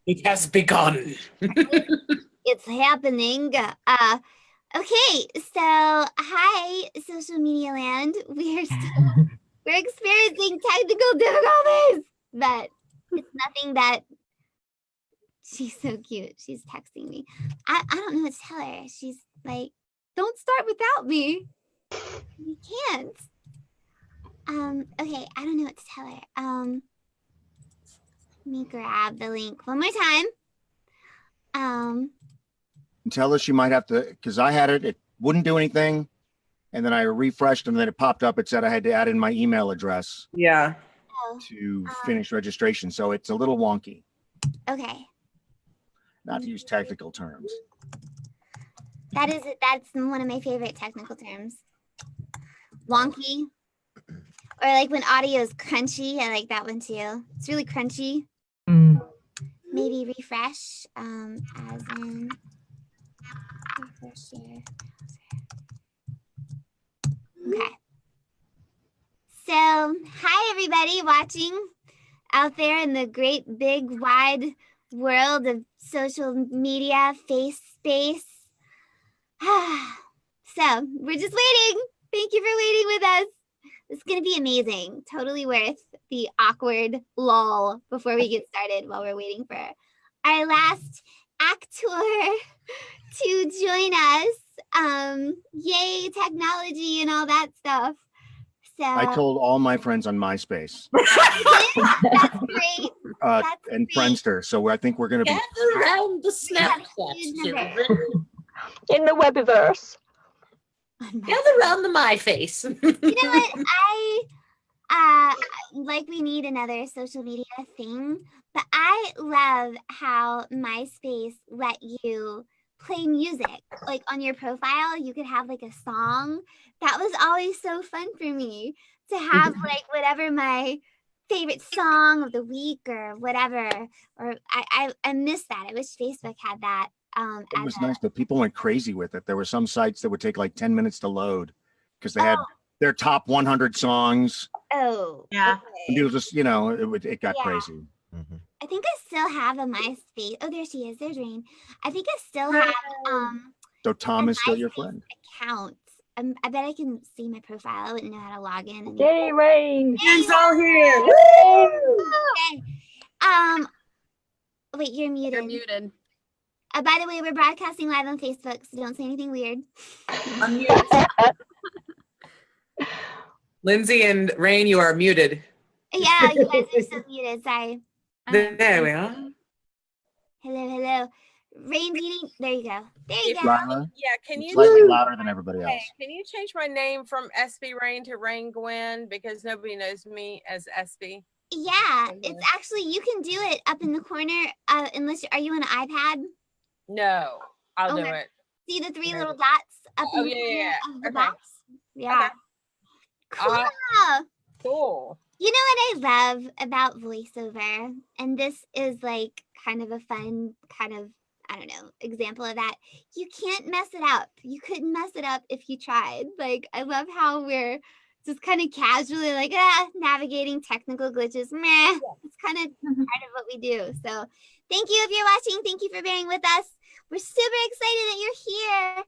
It has begun. It's happening. Okay, so hi, social media land. We're experiencing technical difficulties, but it's nothing that. She's so cute. She's texting me. I don't know what to tell her. She's like, don't start without me. You can't. Okay, I don't know what to tell her. Let me grab the link one more time. Tell her she might have to, because I had it wouldn't do anything. And then I refreshed and then it popped up. It said I had to add in my email address. Yeah. To finish registration. So it's a little wonky. Okay. Not to use technical terms. That's one of my favorite technical terms. Wonky. Or like when audio is crunchy, I like that one too. It's really crunchy. Maybe refresh, as in refresh your browser. Okay. So, hi everybody watching out there in the great big wide world of social media face space. So, we're just waiting. Thank you for waiting with us. It's going to be amazing. Totally worth the awkward lull before we get started while we're waiting for our last actor to join us. Yay, technology and all that stuff. So I told all my friends on MySpace. That's great. And Friendster. So I think we're going to be gather around the Snapchat children. In the Webiverse. Gather around the My Face. You know what? Like we need another social media thing, but I love how MySpace let you play music. Like on your profile, you could have like a song. That was always so fun for me to have like whatever my favorite song of the week or whatever. Or I miss that. I wish Facebook had that. It was nice, but people went crazy with it. There were some sites that would take like 10 minutes to load because they had their top 100 songs. Oh, yeah. Okay. And it was just, it got crazy. I think I still have a MySpace. Oh, there she is. There's Rain. I think I still have So Tom is still your friend. Account. I bet I can see my profile. I wouldn't know how to log in. Yay, Rain! He's all here. Okay. Wait, you're muted. You're muted. By the way, we're broadcasting live on Facebook, so don't say anything weird. Lindsay and Rain, you are muted. Yeah, you guys are so muted. Sorry. There we are. Hello. Rain, there you go. There you go. Lila, Yeah, can you slightly louder than everybody else. Hey, can you change my name from SB Rain to Rain Gwen because nobody knows me as SB? Yeah, it's actually you can do it up in the corner. Unless are you on an iPad? No, I'll do it. See the three little dots up in the corner of the box? Yeah. Okay. Cool. Cool. You know what I love about voiceover, and this is like kind of a fun kind of, I don't know, example of that. You can't mess it up. You couldn't mess it up if you tried. Like, I love how we're just kind of casually like, navigating technical glitches. Meh. It's kind of part of what we do. So thank you if you're watching. Thank you for bearing with us. We're super excited that you're here.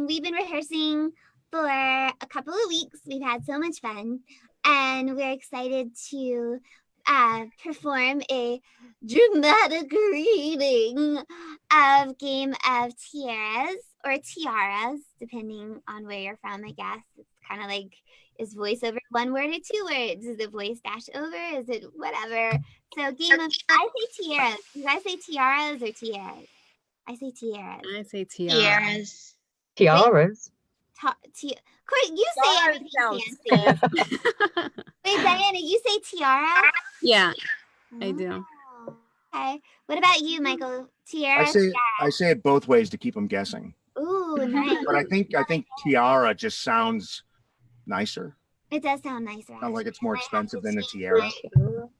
We've been rehearsing for a couple of weeks. We've had so much fun. And we're excited to perform a dramatic reading of Game of Tiaras, or Tiaras, depending on where you're from, I guess. It's kind of like, is voiceover one word or two words? Is it voice dash over? Is it whatever? So Game of, I say Tiaras. Do you guys say tiaras or tiaras? I say tiaras. I say tiaras. Tiaras. Court, you say everything fancy. Wait, Diana, you say tiara? Yeah, I do. Okay. What about you, Michael? Tiara? I say it both ways to keep them guessing. Ooh, nice. But I think tiara just sounds nicer. It does sound nicer. Sounds like it's more expensive than a tiara. So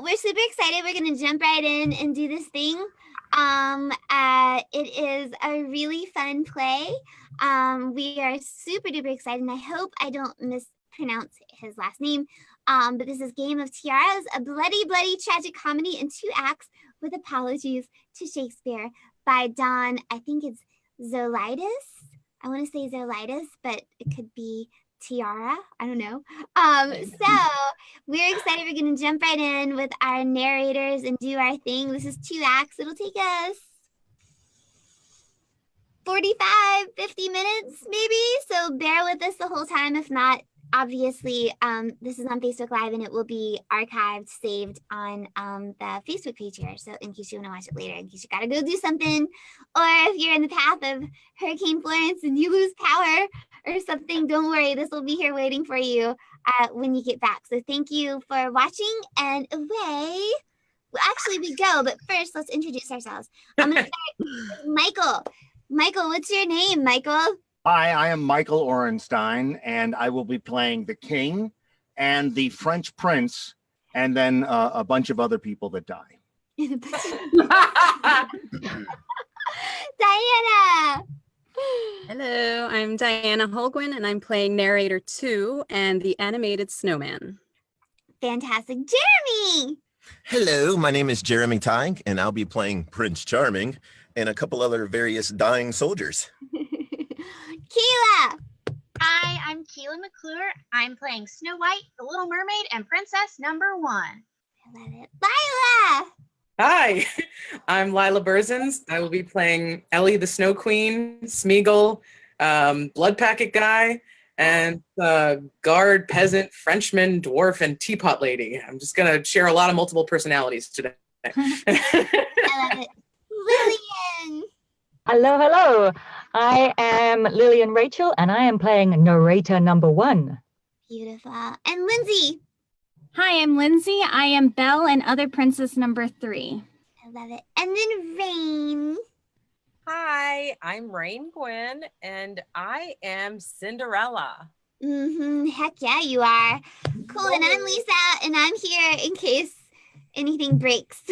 we're super excited. We're gonna jump right in and do this thing. It is a really fun play. We are super duper excited, and I hope I don't mispronounce his last name. But this is Game of Tiaras, a bloody, bloody tragic comedy in 2 acts with apologies to Shakespeare by Don, I think it's Zolitis. I want to say Zolitis, but it could be Tiara. I don't know. So we're excited. We're going to jump right in with our narrators and do our thing. This is 2 acts. It'll take us 45, 50 minutes maybe. So bear with us the whole time. If not, obviously, this is on Facebook Live and it will be archived, saved on the Facebook page here. So in case you want to watch it later, in case you got to go do something, or if you're in the path of Hurricane Florence and you lose power or something, don't worry. This will be here waiting for you when you get back. So thank you for watching, and away. Well, actually, we go. But first, let's introduce ourselves. I'm going to start with Michael. Michael, what's your name, Michael? Hi, I am Michael Orenstein, and I will be playing the king and the French prince, and then a bunch of other people that die. Diana. Hello, I'm Diana Holguin, and I'm playing narrator 2 and the animated snowman. Fantastic. Jeremy. Hello, my name is Jeremy Tyng, and I'll be playing Prince Charming and a couple other various dying soldiers. Keela. Hi, I'm Keela McClure. I'm playing Snow White, the Little Mermaid, and Princess Number 1. I love it. Lila. Hi, I'm Lila Burzins. I will be playing Ellie the Snow Queen, Smeagol, Blood Packet Guy, and guard, peasant, Frenchman, dwarf, and teapot lady. I'm just going to share a lot of multiple personalities today. I love it. Lillian. Hello, hello. I am Lillian Rachel, and I am playing narrator number 1. Beautiful. And Lindsay. Hi, I'm Lindsay. I am Belle and other princess number 3. I love it. And then Rain. Hi, I'm Rain Gwen, and I am Cinderella. Heck yeah, you are. Cool. And I'm Lisa, and I'm here in case anything breaks.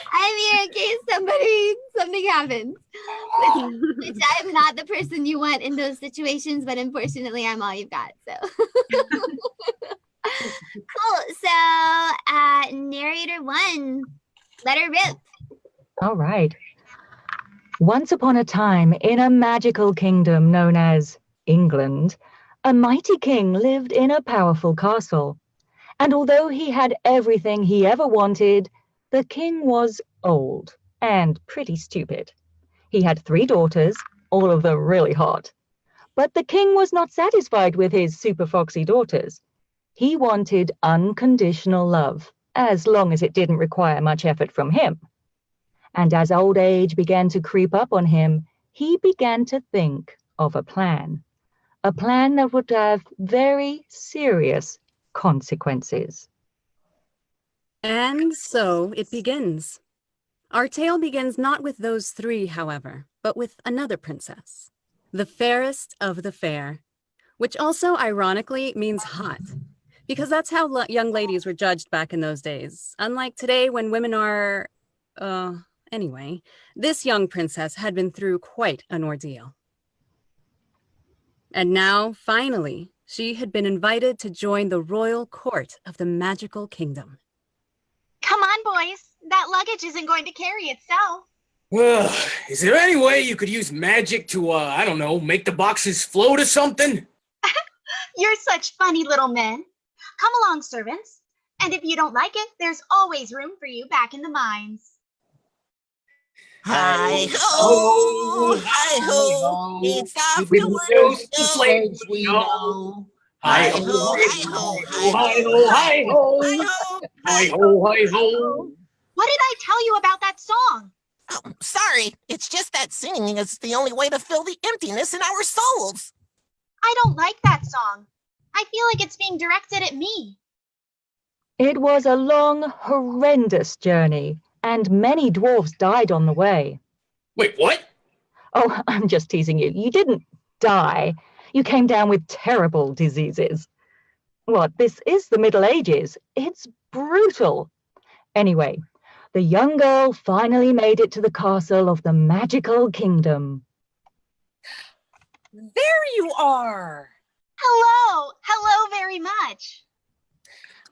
I'm here in case something happens. Which I'm not the person you want in those situations, but unfortunately I'm all you've got. So cool. So narrator 1, let her rip. All right. Once upon a time, in a magical kingdom known as England, a mighty king lived in a powerful castle. And although he had everything he ever wanted, the king was old and pretty stupid. He had 3 daughters, all of them really hot. But the king was not satisfied with his super foxy daughters. He wanted unconditional love, as long as it didn't require much effort from him. And as old age began to creep up on him, he began to think of a plan that would have very serious consequences. And so it begins. Our tale begins not with those 3, however, but with another princess, the fairest of the fair, which also ironically means hot, because that's how young ladies were judged back in those days. Unlike today when women are, anyway, this young princess had been through quite an ordeal. And now, finally, she had been invited to join the royal court of the magical kingdom. Come on, boys. That luggage isn't going to carry itself. Well, is there any way you could use magic to, I don't know, make the boxes float or something? You're such funny little men. Come along, servants. And if you don't like it, there's always room for you back in the mines. Hi-ho! Hi-ho! It's off to work. We know. Hi-ho! Hi-ho! Hi-ho! Hi-ho! Hi-ho! Hi-ho! Hi-ho! What did I tell you about that song? Oh, sorry, it's just that singing is the only way to fill the emptiness in our souls. I don't like that song. I feel like it's being directed at me. It was a long, horrendous journey, and many dwarves died on the way. Wait, what? Oh, I'm just teasing you. You didn't die. You came down with terrible diseases. What, this is the Middle Ages. It's brutal. Anyway, the young girl finally made it to the castle of the magical kingdom. There you are. Hello. Hello very much.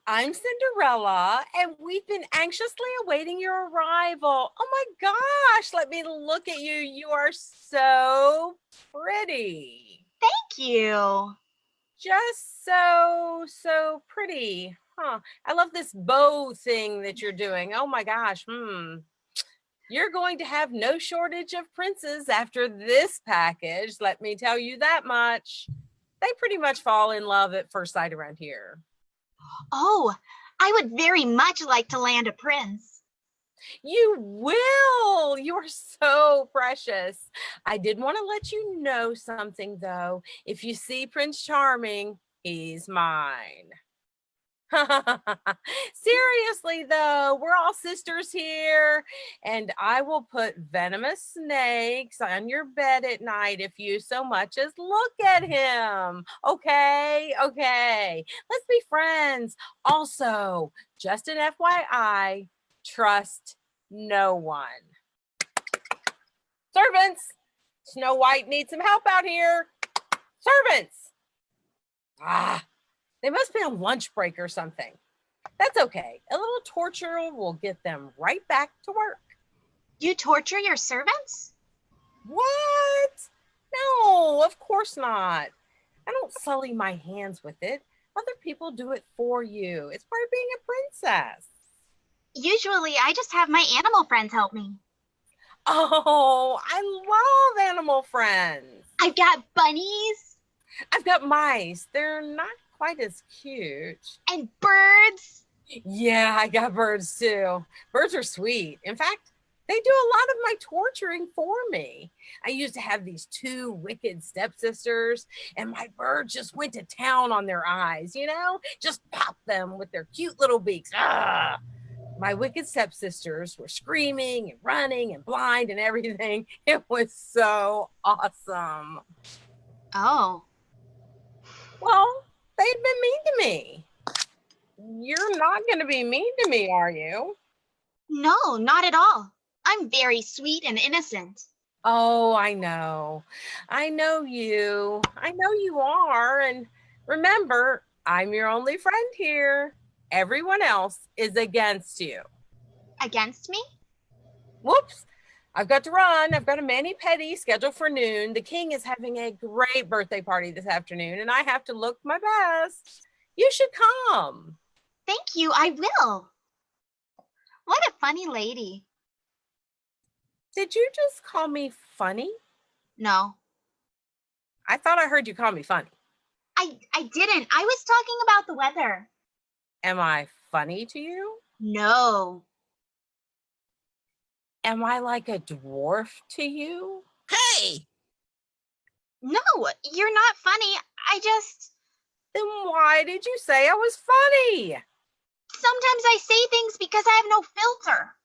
I'm Cinderella, and we've been anxiously awaiting your arrival. Oh my gosh, let me look at you. You are so pretty. Thank you. Just so pretty. Huh. I love this bow thing that you're doing. Oh my gosh. You're going to have no shortage of princes after this package. Let me tell you that much. They pretty much fall in love at first sight around here. Oh, I would very much like to land a prince. You will. You are so precious. I did want to let you know something, though. If you see Prince Charming, he's mine. Seriously, though, we're all sisters here, and I will put venomous snakes on your bed at night if you so much as look at him. Okay, let's be friends. Also, just an FYI, trust no one. Servants, Snow White needs some help out here. Servants. They must be on lunch break or something. That's okay. A little torture will get them right back to work. You torture your servants? What? No, of course not. I don't sully my hands with it. Other people do it for you. It's part of being a princess. Usually, I just have my animal friends help me. Oh, I love animal friends. I've got bunnies. I've got mice. They're not quite as cute. And birds. Yeah, I got birds too. Birds are sweet. In fact, they do a lot of my torturing for me. I used to have these 2 wicked stepsisters, and my birds just went to town on their eyes, just pop them with their cute little beaks. My wicked stepsisters were screaming and running and blind and everything. It was so awesome. Oh. Well, they've been mean to me. You're not going to be mean to me, are you? No, not at all. I'm very sweet and innocent. Oh, I know. I know you. I know you are. And remember, I'm your only friend here. Everyone else is against you. Against me? Whoops. I've got to run. I've got a mani-pedi scheduled for noon. The king is having a great birthday party this afternoon, and I have to look my best. You should come. Thank you. I will. What a funny lady. Did you just call me funny? No. I thought I heard you call me funny. I didn't. I was talking about the weather. Am I funny to you? No. Am I like a dwarf to you? Hey! No, you're not funny. Then why did you say I was funny? Sometimes I say things because I have no filter.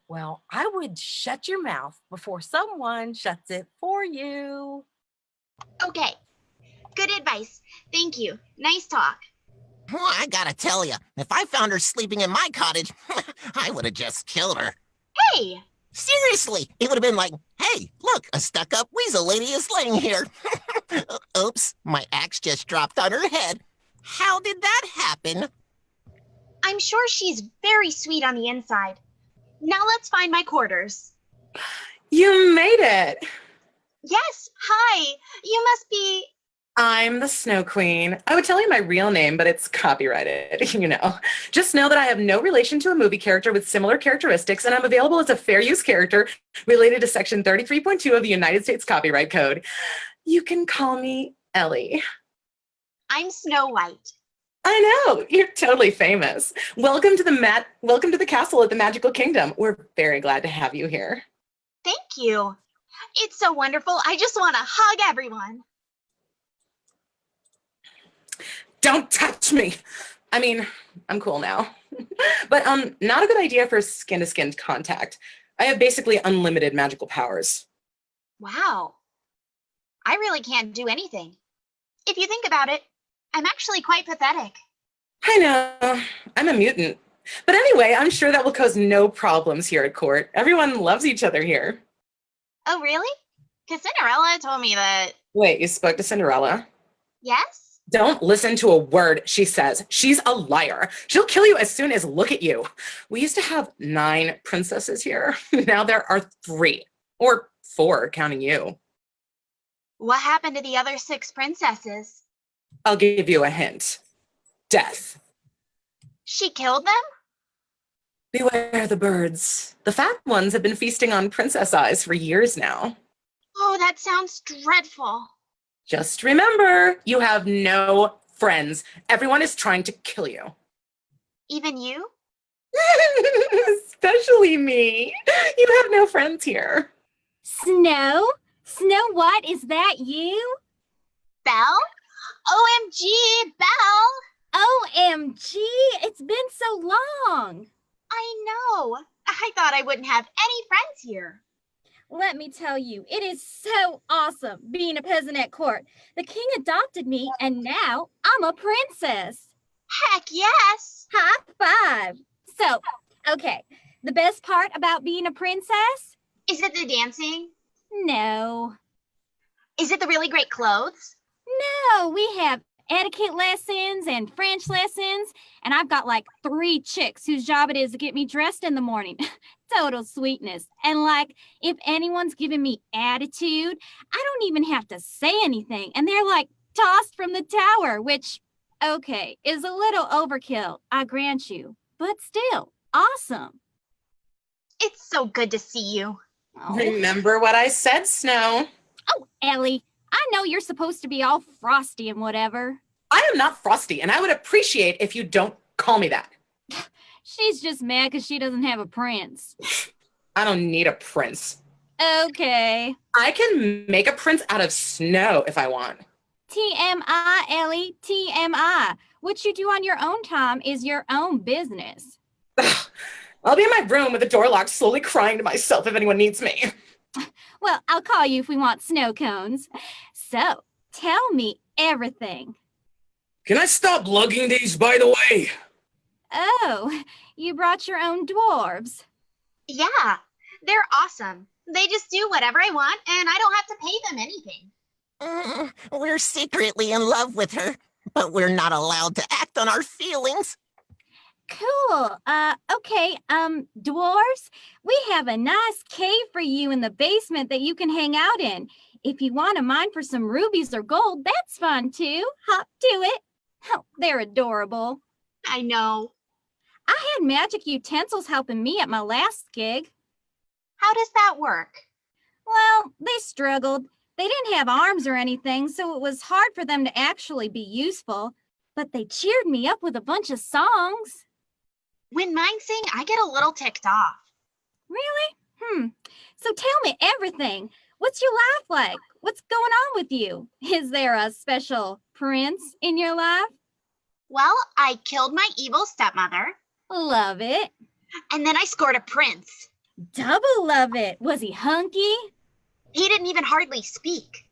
Well, I would shut your mouth before someone shuts it for you. Okay. Good advice. Thank you. Nice talk. Well, I gotta tell you, if I found her sleeping in my cottage, I would have just killed her. Hey! Seriously, it would have been like, hey, look, a stuck-up weasel lady is laying here. Oops, my axe just dropped on her head. How did that happen? I'm sure she's very sweet on the inside. Now let's find my quarters. You made it. Yes, hi. You must be... I'm the Snow Queen. I would tell you my real name, but it's copyrighted, Just know that I have no relation to a movie character with similar characteristics, and I'm available as a fair use character related to Section 33.2 of the United States Copyright Code. You can call me Ellie. I'm Snow White. I know, you're totally famous. Welcome to the castle at the Magical Kingdom. We're very glad to have you here. Thank you. It's so wonderful. I just want to hug everyone. Don't touch me. I mean, I'm cool now. But not a good idea for skin-to-skin contact. I have basically unlimited magical powers. Wow. I really can't do anything. If you think about it, I'm actually quite pathetic. I know. I'm a mutant. But anyway, I'm sure that will cause no problems here at court. Everyone loves each other here. Oh, really? Because Cinderella told me that... Wait, you spoke to Cinderella? Yes? Don't listen to a word she says. She's a liar. She'll kill you as soon as look at you. We used to have 9 princesses here. Now there are 3. Or 4, counting you. What happened to the other 6 princesses? I'll give you a hint. Death. She killed them? Beware the birds. The fat ones have been feasting on princess eyes for years now. Oh, that sounds dreadful. Just remember, you have no friends. Everyone is trying to kill you. Even you? Especially me. You have no friends here. Snow? Snow White, is that you? Belle? OMG, Belle! OMG, it's been so long. I know. I thought I wouldn't have any friends here. Let me tell you, it is so awesome being a peasant at court. The king adopted me, and now I'm a princess. Heck yes! High 5. So, okay, the best part about being a princess? Is it the dancing? No. Is it the really great clothes? No, we have etiquette lessons and French lessons, and I've got like 3 chicks whose job it is to get me dressed in the morning. Total sweetness. And like, if anyone's giving me attitude, I don't even have to say anything, and they're like tossed from the tower, which, okay, is a little overkill, I grant you, but still awesome. It's so good to see you. Oh. Remember what I said, Snow. Oh, Ellie, I know you're supposed to be all frosty and whatever. I am not frosty, and I would appreciate if you don't call me that. She's just mad because she doesn't have a prince. I don't need a prince. Okay. I can make a prince out of snow if I want. TMI, Ellie, TMI. What you do on your own time is your own business. I'll be in my room with the door locked, slowly crying to myself if anyone needs me. Well, I'll call you if we want snow cones. So, tell me everything. Can I stop lugging these, by the way? Oh, you brought your own dwarves. Yeah, they're awesome. They just do whatever I want, and I don't have to pay them anything. We're secretly in love with her, but we're not allowed to act on our feelings. Cool. Okay, dwarves, we have a nice cave for you in the basement that you can hang out in. If you want to mine for some rubies or gold, that's fun too. Hop to it. Oh, they're adorable. I know. I had magic utensils helping me at my last gig. How does that work? Well, they struggled. They didn't have arms or anything, so it was hard for them to actually be useful. But they cheered me up with a bunch of songs. When mine sing, I get a little ticked off. Really? So tell me everything. What's your life like? What's going on with you? Is there a special prince in your life? Well, I killed my evil stepmother. Love it. And then I scored a prince. Double love it. Was he hunky? He didn't even hardly speak.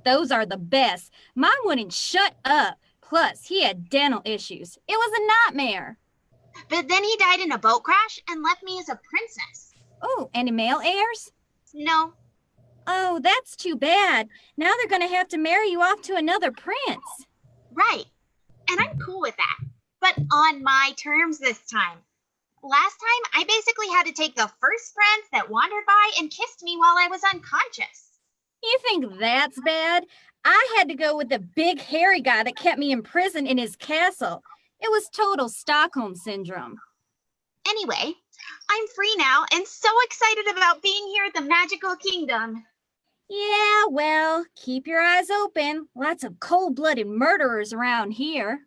Those are the best. Mine wouldn't shut up. Plus, he had dental issues. It was a nightmare. But then he died in a boat crash and left me as a princess. Oh, any male heirs? No. Oh, that's too bad. Now they're going to have to marry you off to another prince. Right. And I'm cool with that. But on my terms this time. Last time, I basically had to take the first prince that wandered by and kissed me while I was unconscious. You think that's bad? I had to go with the big hairy guy that kept me in prison in his castle. It was total Stockholm syndrome. Anyway, I'm free now and so excited about being here at the magical kingdom. Yeah, well, keep your eyes open. Lots of cold-blooded murderers around here.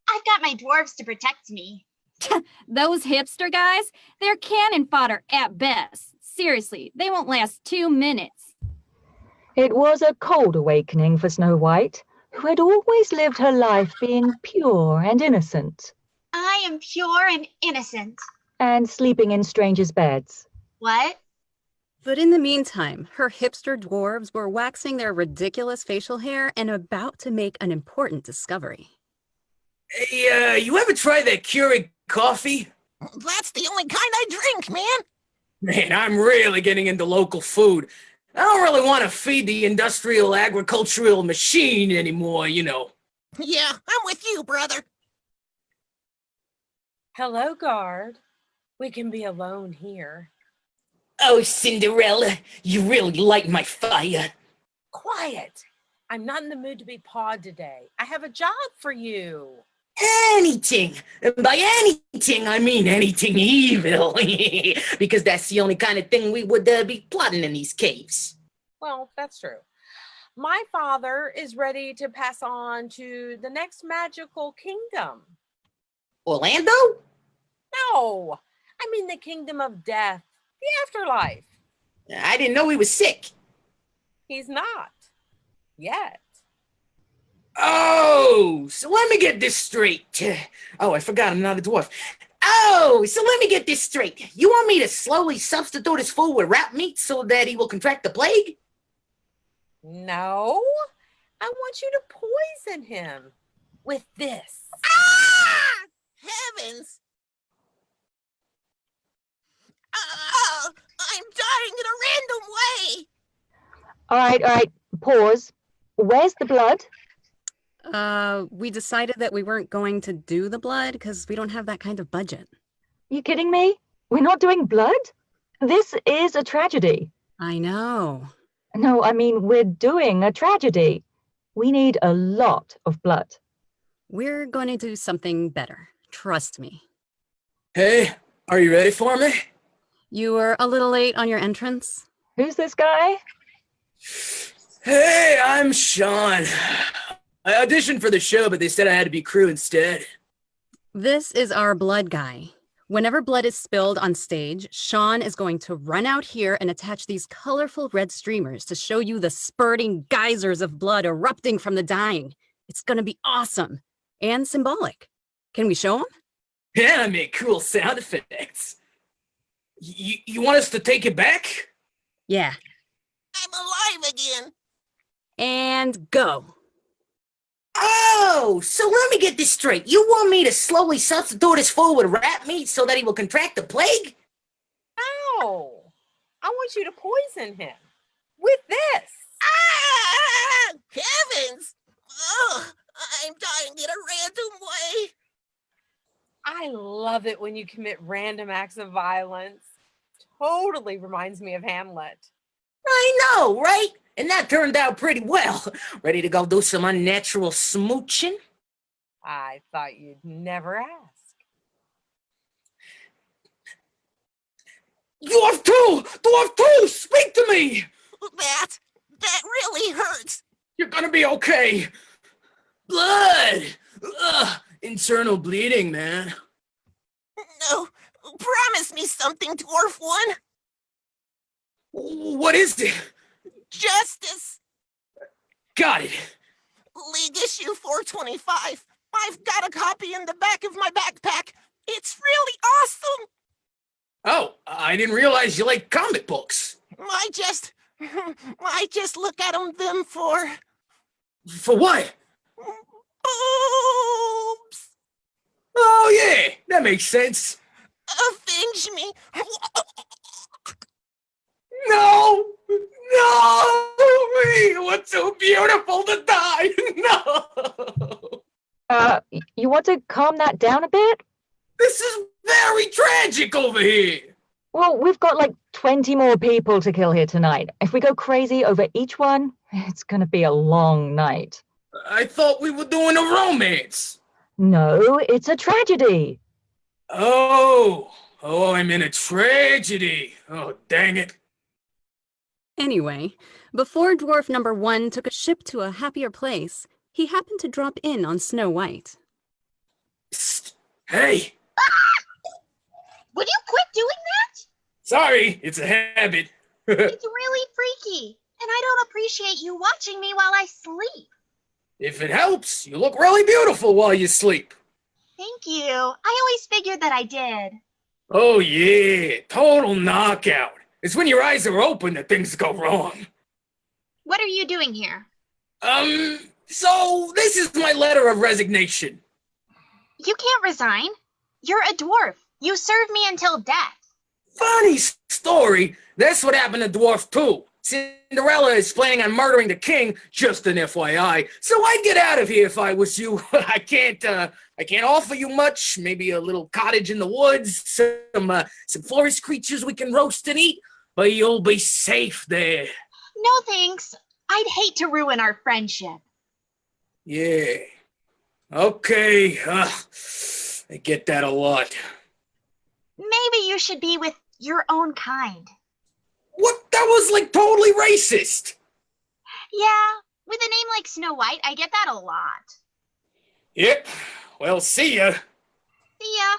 I've got my dwarves to protect me. Those hipster guys, they're cannon fodder at best. Seriously, they won't last 2 minutes. It was a cold awakening for Snow White, who had always lived her life being pure and innocent. I am pure and innocent. And sleeping in strangers' beds. What? But in the meantime, her hipster dwarves were waxing their ridiculous facial hair and about to make an important discovery. Hey, you ever try that Keurig coffee? That's the only kind I drink, man. Man, I'm really getting into local food. I don't really want to feed the industrial agricultural machine anymore, you know. Yeah, I'm with you, brother. Hello, guard. We can be alone here. Oh, Cinderella, you really light my fire. Quiet. I'm not in the mood to be pawed today. I have a job for you. Anything. By anything, I mean anything evil. Because that's the only kind of thing we would be plotting in these caves. Well, that's true. My father is ready to pass on to the next magical kingdom. Orlando? No, I mean the kingdom of death, the afterlife. I didn't know he was sick. He's not. Yet. Oh, so let me get this straight. Oh, I forgot I'm not a dwarf. Oh, so let me get this straight. You want me to slowly substitute his food with rat meat so that he will contract the plague? No, I want you to poison him with this. Ah! Heavens! I'm dying in a random way. All right. Pause. Where's the blood? We decided that we weren't going to do the blood because we don't have that kind of budget. You kidding me? We're not doing blood? This is a tragedy. I know. No, I mean, we're doing a tragedy. We need a lot of blood. We're going to do something better. Trust me. Hey, are you ready for me? You were a little late on your entrance. Who's this guy? Hey, I'm Sean. I auditioned for the show, but they said I had to be crew instead. This is our blood guy. Whenever blood is spilled on stage, Sean is going to run out here and attach these colorful red streamers to show you the spurting geysers of blood erupting from the dying. It's going to be awesome and symbolic. Can we show him? Yeah, I make cool sound effects. You want us to take it back? Yeah. I'm alive again. And go. Oh, so let me get this straight. You want me to slowly substitute his food with rat meat so that he will contract the plague? No, I want you to poison him with this. Ah! Heavens! Oh, I'm dying in a random way. I love it when you commit random acts of violence. Totally reminds me of Hamlet. I know, right? And that turned out pretty well. Ready to go do some unnatural smooching? I thought you'd never ask. Dwarf 2! Dwarf 2! Speak to me! That really hurts. You're gonna be okay. Blood! Ugh, internal bleeding, man. No, promise me something, Dwarf 1. What is it? Justice. Got it. League issue 425. I've got a copy in the back of my backpack. It's really awesome. Oh, I didn't realize you like comic books. I just look at them for... For what? Boobs. Oh, yeah, that makes sense. Avenge me. No! No! We were too beautiful to die! No! You want to calm that down a bit? This is very tragic over here! Well, we've got like 20 more people to kill here tonight. If we go crazy over each one, it's gonna be a long night. I thought we were doing a romance. No, it's a tragedy. Oh, I'm in a tragedy. Oh, dang it. Anyway, before dwarf number 1 took a ship to a happier place, he happened to drop in on Snow White. Psst. Hey. Would you quit doing that? Sorry, it's a habit. It's really freaky, and I don't appreciate you watching me while I sleep. If it helps, you look really beautiful while you sleep. Thank you. I always figured that I did. Oh, yeah. Total knockout. It's when your eyes are open that things go wrong. What are you doing here? So this is my letter of resignation. You can't resign. You're a dwarf. You serve me until death. Funny story. That's what happened to Dwarf 2. Cinderella is planning on murdering the king, just an FYI. So I'd get out of here if I was you. I can't offer you much. Maybe a little cottage in the woods, some forest creatures we can roast and eat, but you'll be safe there. No thanks. I'd hate to ruin our friendship. Yeah. Okay. I get that a lot. Maybe you should be with your own kind. What? That was like totally racist. Yeah, with a name like Snow White, I get that a lot. Yep. Well, see ya. See ya.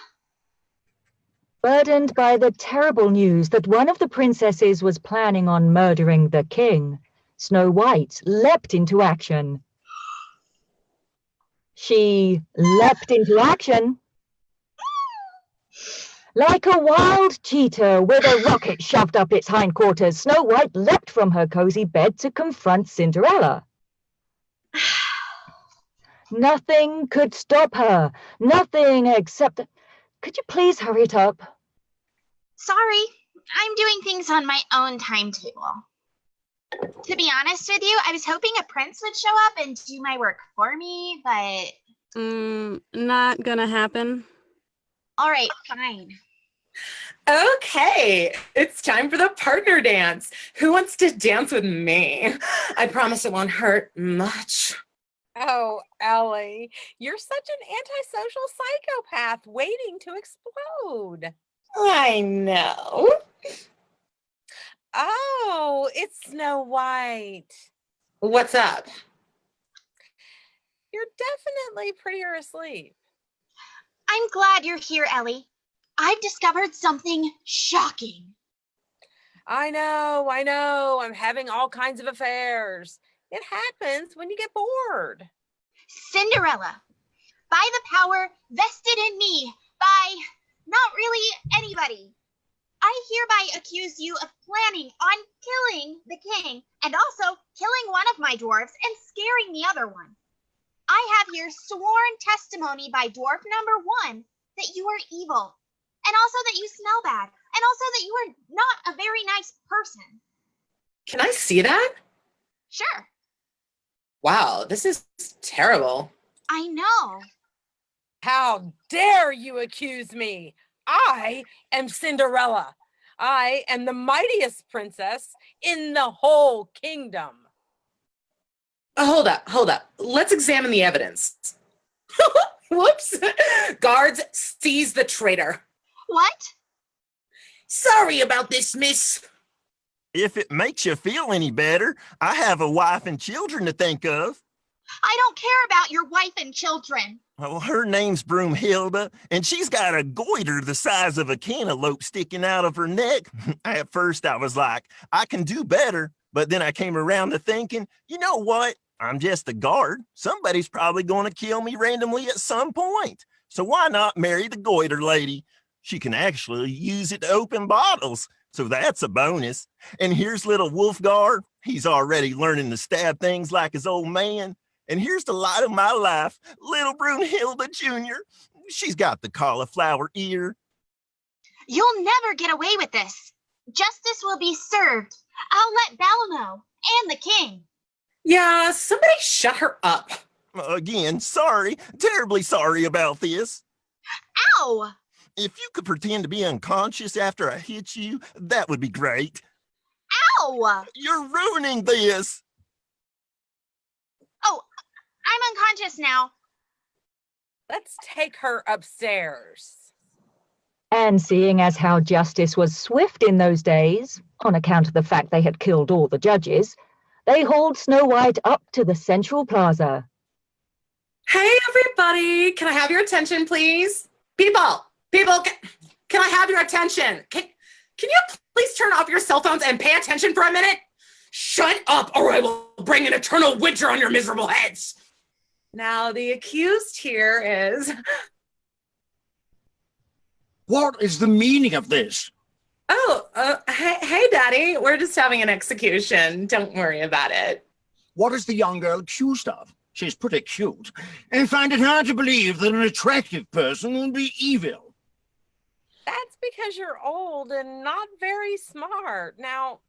Burdened by the terrible news that one of the princesses was planning on murdering the king, Snow White leapt into action. She leapt into action. Like a wild cheetah with a rocket shoved up its hindquarters, Snow White leapt from her cozy bed to confront Cinderella. Nothing could stop her. Nothing except... Could you please hurry it up? Sorry, I'm doing things on my own timetable. To be honest with you, I was hoping a prince would show up and do my work for me, but... Not gonna happen. All right, fine. Okay, it's time for the partner dance. Who wants to dance with me? I promise it won't hurt much. Oh, Ellie, you're such an antisocial psychopath waiting to explode. I know. Oh, it's Snow White. What's up? You're definitely prettier asleep. I'm glad you're here, Ellie. I've discovered something shocking. I know. I'm having all kinds of affairs. It happens when you get bored. Cinderella, by the power vested in me by not really anybody, I hereby accuse you of planning on killing the king and also killing one of my dwarves and scaring the other one. I have here sworn testimony by dwarf number 1 that you are evil, and also that you smell bad, and also that you are not a very nice person. Can I see that? Sure. Wow, this is terrible. I know. How dare you accuse me? I am Cinderella. I am the mightiest princess in the whole kingdom. Hold up. Let's examine the evidence. Whoops. Guards, seize the traitor. What? Sorry about this, miss. If it makes you feel any better, I have a wife and children to think of. I don't care about your wife and children. Well, her name's Broomhilda, and she's got a goiter the size of a cantaloupe sticking out of her neck. At first, I was like, I can do better. But then I came around to thinking, you know what? I'm just a guard. Somebody's probably going to kill me randomly at some point. So why not marry the goiter lady? She can actually use it to open bottles. So that's a bonus. And here's little Wolfgar. He's already learning to stab things like his old man. And here's the light of my life, little Broomhilda Jr. She's got the cauliflower ear. You'll never get away with this. Justice will be served. I'll let Belle know, and the king. Yeah, somebody shut her up. Again, sorry, terribly sorry about this. Ow! If you could pretend to be unconscious after I hit you, that would be great. Ow! You're ruining this. Oh, I'm unconscious now. Let's take her upstairs. And seeing as how justice was swift in those days, on account of the fact they had killed all the judges, they hauled Snow White up to the central plaza. Hey, everybody. Can I have your attention, please? People, can I have your attention? Can you please turn off your cell phones and pay attention for a minute? Shut up, or I will bring an eternal winter on your miserable heads. Now, the accused here is... What is the meaning of this? Oh, hey, Daddy. We're just having an execution. Don't worry about it. What is the young girl accused of? She's pretty cute. I find it hard to believe that an attractive person will be evil. That's because you're old and not very smart. Now,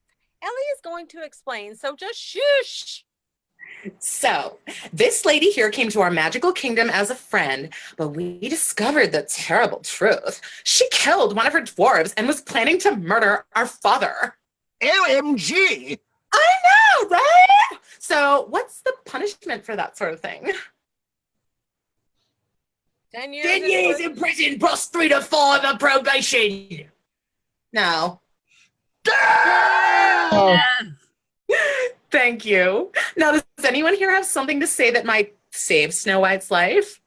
Ellie is going to explain, so just shush. So, this lady here came to our magical kingdom as a friend, but we discovered the terrible truth. She killed one of her dwarves and was planning to murder our father. OMG! I know, right? So, what's the punishment for that sort of thing? 10 years, 10 years in prison plus 3 to 5 of probation. No. Oh, Thank you. Now, does anyone here have something to say that might save Snow White's life?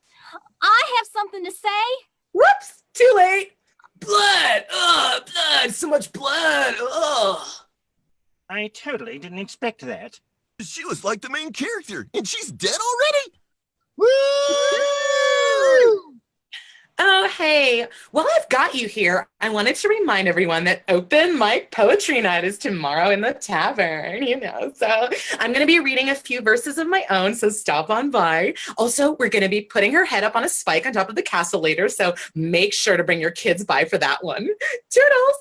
I have something to say. Whoops, too late. Blood! Ugh, blood! So much blood! Ugh! I totally didn't expect that. She was like the main character, and she's dead already? Woo! Oh, hey. Well, I've got you here. I wanted to remind everyone that open mic poetry night is tomorrow in the tavern, So I'm going to be reading a few verses of my own, so stop on by. Also, we're going to be putting her head up on a spike on top of the castle later, so make sure to bring your kids by for that one. Toodles!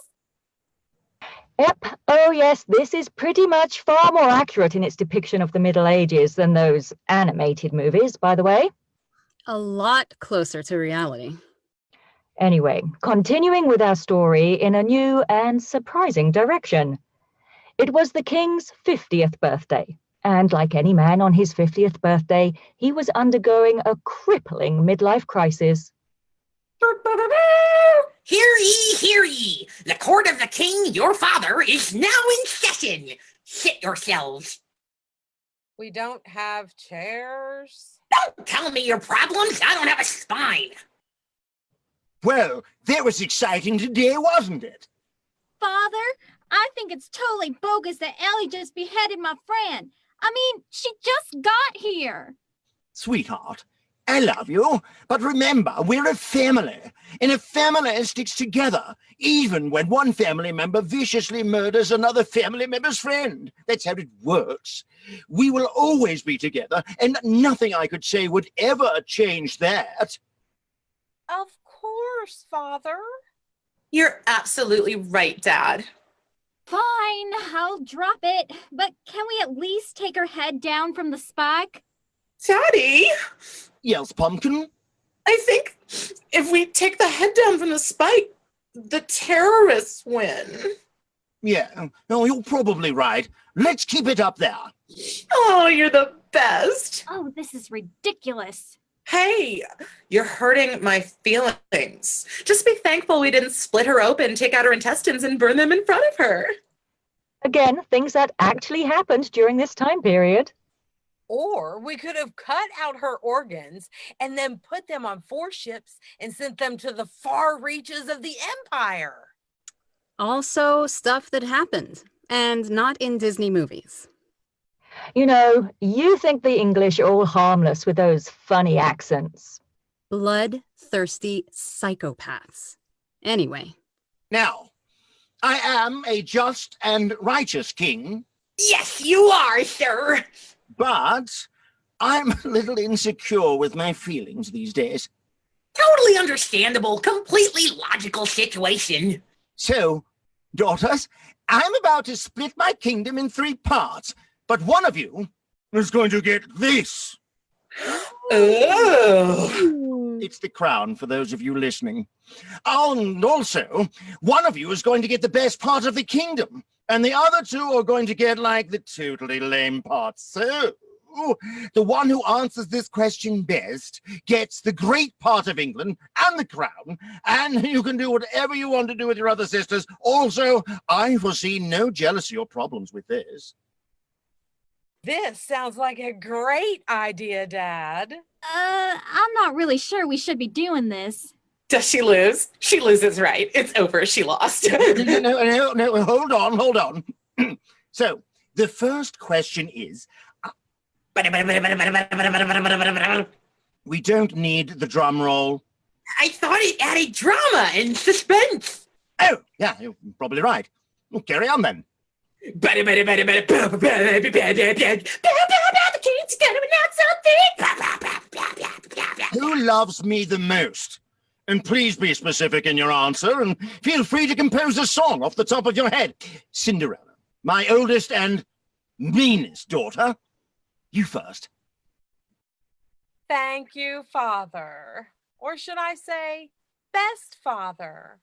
yep. Oh, yes, this is pretty much far more accurate in its depiction of the Middle Ages than those animated movies, by the way. A lot closer to reality. Anyway, continuing with our story in a new and surprising direction. It was the king's 50th birthday, and like any man on his 50th birthday, he was undergoing a crippling midlife crisis. Hear ye, hear ye! The court of the king, your father, is now in session. Sit yourselves. We don't have chairs. Don't tell me your problems. I don't have a spine. Well, that was exciting today, wasn't it? Father, I think it's totally bogus that Ellie just beheaded my friend. I mean, she just got here. Sweetheart, I love you, but remember, we're a family, and a family sticks together, even when one family member viciously murders another family member's friend. That's how it works. We will always be together, and nothing I could say would ever change that. Of course, Father. You're absolutely right, Dad. Fine, I'll drop it. But can we at least take her head down from the spike? Daddy? Yes, Pumpkin? I think if we take the head down from the spike, the terrorists win. Yeah, no, you're probably right. Let's keep it up there. Oh, you're the best. Oh, this is ridiculous. Hey, you're hurting my feelings. Just be thankful we didn't split her open, take out her intestines, and burn them in front of her. Again, things that actually happened during this time period. Or we could have cut out her organs and then put them on 4 ships and sent them to the far reaches of the empire. Also, stuff that happened, and not in Disney movies. You know, you think the English are all harmless with those funny accents. Bloodthirsty psychopaths. Anyway. Now, I am a just and righteous king. Yes, you are, sir. But I'm a little insecure with my feelings these days. Totally understandable, completely logical situation. So, daughters, I'm about to split my kingdom in 3 parts, but one of you is going to get this. Oh. It's the crown for those of you listening. And also, one of you is going to get the best part of the kingdom, and the other 2 are going to get, like, the totally lame parts. So, the one who answers this question best gets the great part of England and the crown, and you can do whatever you want to do with your other sisters. Also, I foresee no jealousy or problems with this. This sounds like a great idea, Dad. I'm not really sure we should be doing this. Does she lose? She loses, right? It's over. She lost. No, hold on. So, the first question is... We don't need the drum roll. I thought it added drama and suspense. Oh, yeah, you're probably right. Well, carry on then. Who loves me the most? And please be specific in your answer, and feel free to compose a song off the top of your head. Cinderella, my oldest and meanest daughter. You first. Thank you, Father. Or should I say, best father?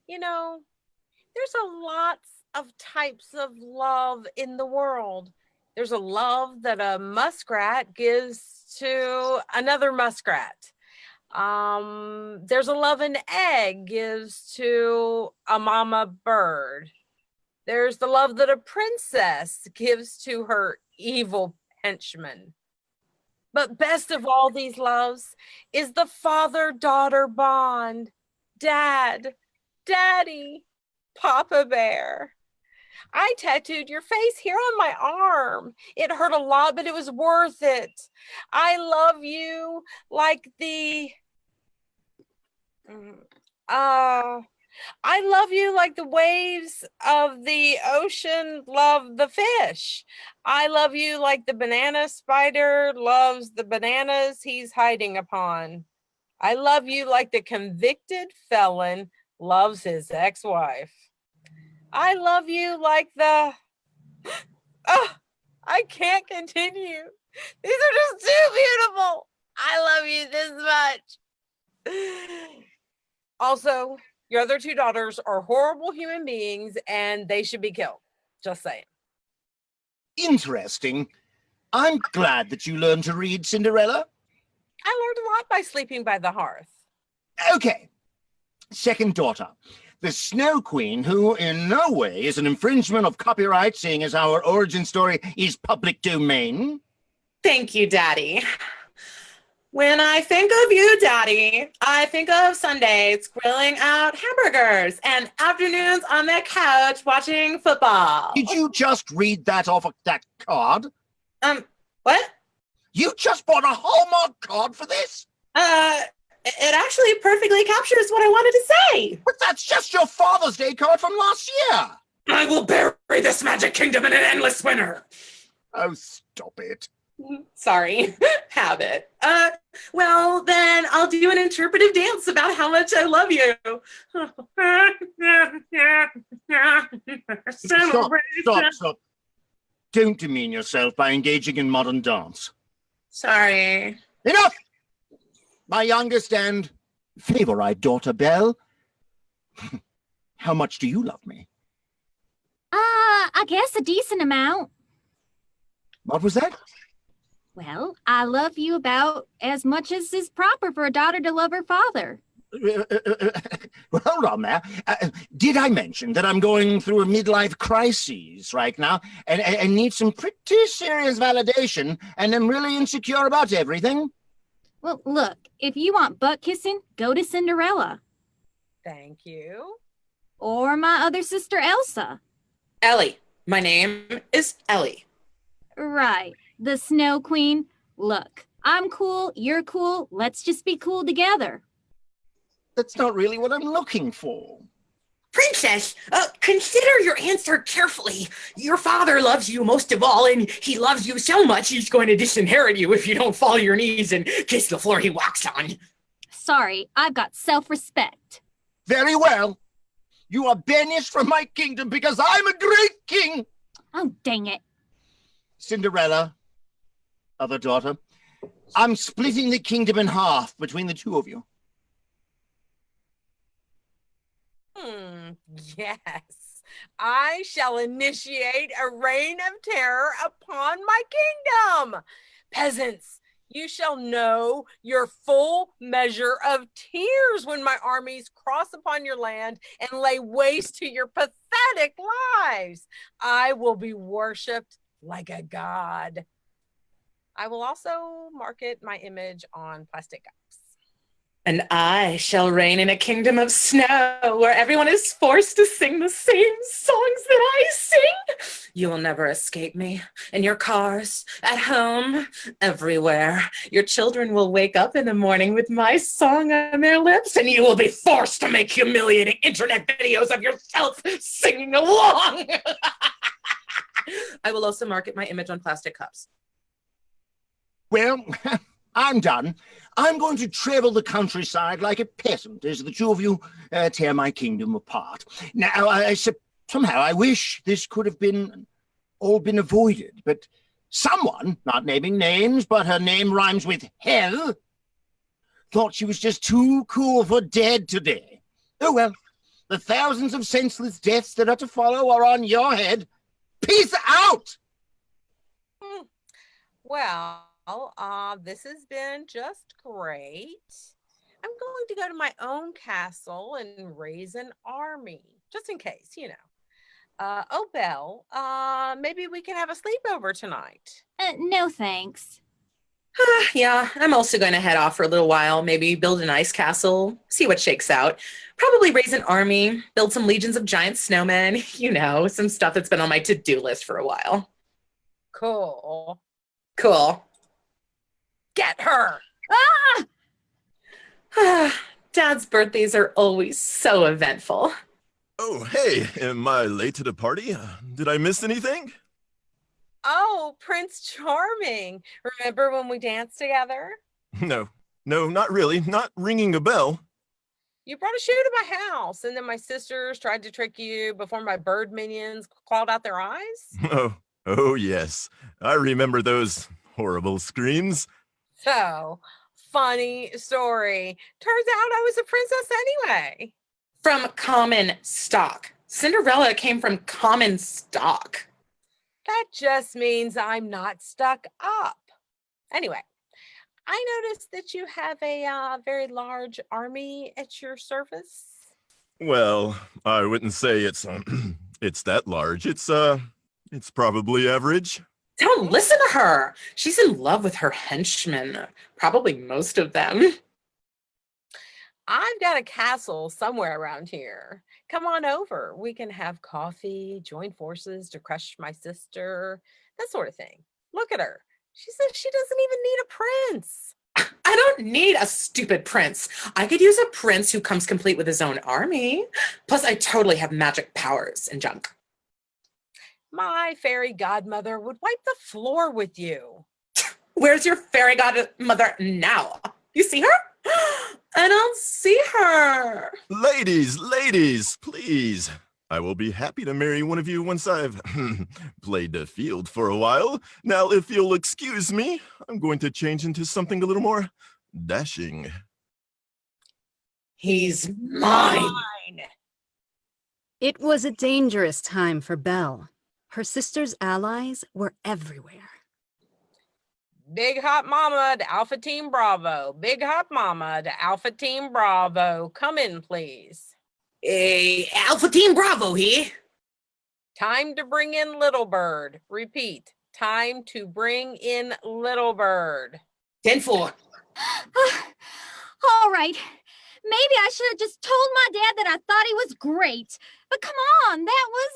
You know, there's a lots of types of love in the world. There's a love that a muskrat gives to another muskrat. There's a love an egg gives to a mama bird. There's the love that a princess gives to her evil henchman. But best of all these loves is the father-daughter bond. Dad, Daddy, Papa Bear. I tattooed your face here on my arm. It hurt a lot, but it was worth it. I love you like the I love you like the waves of the ocean love the fish. I love you like the banana spider loves the bananas he's hiding upon. I love you like the convicted felon loves his ex-wife. I love you like the... Oh, I can't continue. These are just too beautiful. I love you this much. Also, your other two daughters are horrible human beings and they should be killed. Just saying. Interesting. I'm glad that you learned to read, Cinderella. I learned a lot by sleeping by the hearth. Okay. Second daughter. The Snow Queen, who in no way is an infringement of copyright, seeing as our origin story is public domain. Thank you, Daddy. When I think of you, Daddy, I think of Sundays grilling out hamburgers and afternoons on the couch watching football. Did you just read that off of that card? What? You just bought a Hallmark card for this? It actually perfectly captures what I wanted to say. But that's just your Father's Day card from last year. I will bury this magic kingdom in an endless winter. Oh, stop it. Sorry, habit. Well, then I'll do an interpretive dance about how much I love you. Stop. Don't demean yourself by engaging in modern dance. Sorry. Enough! My youngest and favorite daughter, Belle. How much do you love me? I guess a decent amount. What was that? Well, I love you about as much as is proper for a daughter to love her father. Well, hold on there. Did I mention that I'm going through a midlife crisis right now and need some pretty serious validation and I'm really insecure about everything? Well, look, if you want butt kissing, go to Cinderella. Thank you. Or my other sister, Elsa. Ellie. My name is Ellie. Right. The Snow Queen. Look, I'm cool, you're cool, let's just be cool together. That's not really what I'm looking for. Princess, consider your answer carefully. Your father loves you most of all, and he loves you so much he's going to disinherit you if you don't fall to your knees and kiss the floor he walks on. Sorry, I've got self-respect. Very well. You are banished from my kingdom because I'm a great king. Oh, dang it. Cinderella, other daughter, I'm splitting the kingdom in half between the two of you. Yes, I shall initiate a reign of terror upon my kingdom. Peasants, you shall know your full measure of tears when my armies cross upon your land and lay waste to your pathetic lives. I will be worshipped like a god. I will also market my image on plastic cups. And I shall reign in a kingdom of snow where everyone is forced to sing the same songs that I sing. You will never escape me. In your cars, at home, everywhere. Your children will wake up in the morning with my song on their lips, and you will be forced to make humiliating internet videos of yourself singing along. I will also market my image on plastic cups. Well, I'm done. I'm going to travel the countryside like a peasant as the two of you tear my kingdom apart. Now, I Somehow I wish this could have all been avoided, but someone, not naming names, but her name rhymes with hell, thought she was just too cool for dead today. Oh well, the thousands of senseless deaths that are to follow are on your head. Peace out! Well, this has been just great. I'm going to go to my own castle and raise an army, just in case, you know. Oh, Belle, maybe we can have a sleepover tonight. No, thanks. Yeah, I'm also going to head off for a little while, maybe build an ice castle, see what shakes out. Probably raise an army, build some legions of giant snowmen, you know, some stuff that's been on my to-do list for a while. Cool. Cool. Get her! Dad's birthdays are always so eventful. Oh, hey, am I late to the party? Did I miss anything? Oh, Prince Charming. Remember when we danced together? No, not really. Not ringing a bell. You brought a shoe to my house, and then my sisters tried to trick you before my bird minions clawed out their eyes. Oh, yes. I remember those horrible screams. So, funny story. Turns out I was a princess anyway. From common stock. Cinderella came from common stock. That just means I'm not stuck up. Anyway, I noticed that you have a very large army at your service. Well, I wouldn't say it's it's that large. It's probably average. Don't listen to her. She's in love with her henchmen, probably most of them. I've got a castle somewhere around here. Come on over. We can have coffee, join forces to crush my sister, that sort of thing. Look at her. She says she doesn't even need a prince. I don't need a stupid prince. I could use a prince who comes complete with his own army. Plus, I totally have magic powers and junk. My fairy godmother would wipe the floor with you. Where's your fairy godmother now? You see her? I don't see her. Ladies, please. I will be happy to marry one of you once I've played the field for a while. Now, if you'll excuse me, I'm going to change into something a little more dashing. He's mine. It was a dangerous time for Belle. Her sister's allies were everywhere. Big Hot Mama to Alpha Team Bravo. Big Hot Mama to Alpha Team Bravo. Come in, please. Hey, Alpha Team Bravo here. Time to bring in Little Bird. Repeat. Time to bring in Little Bird. 10-4. All right. Maybe I should have just told my dad that I thought he was great. But come on, that was...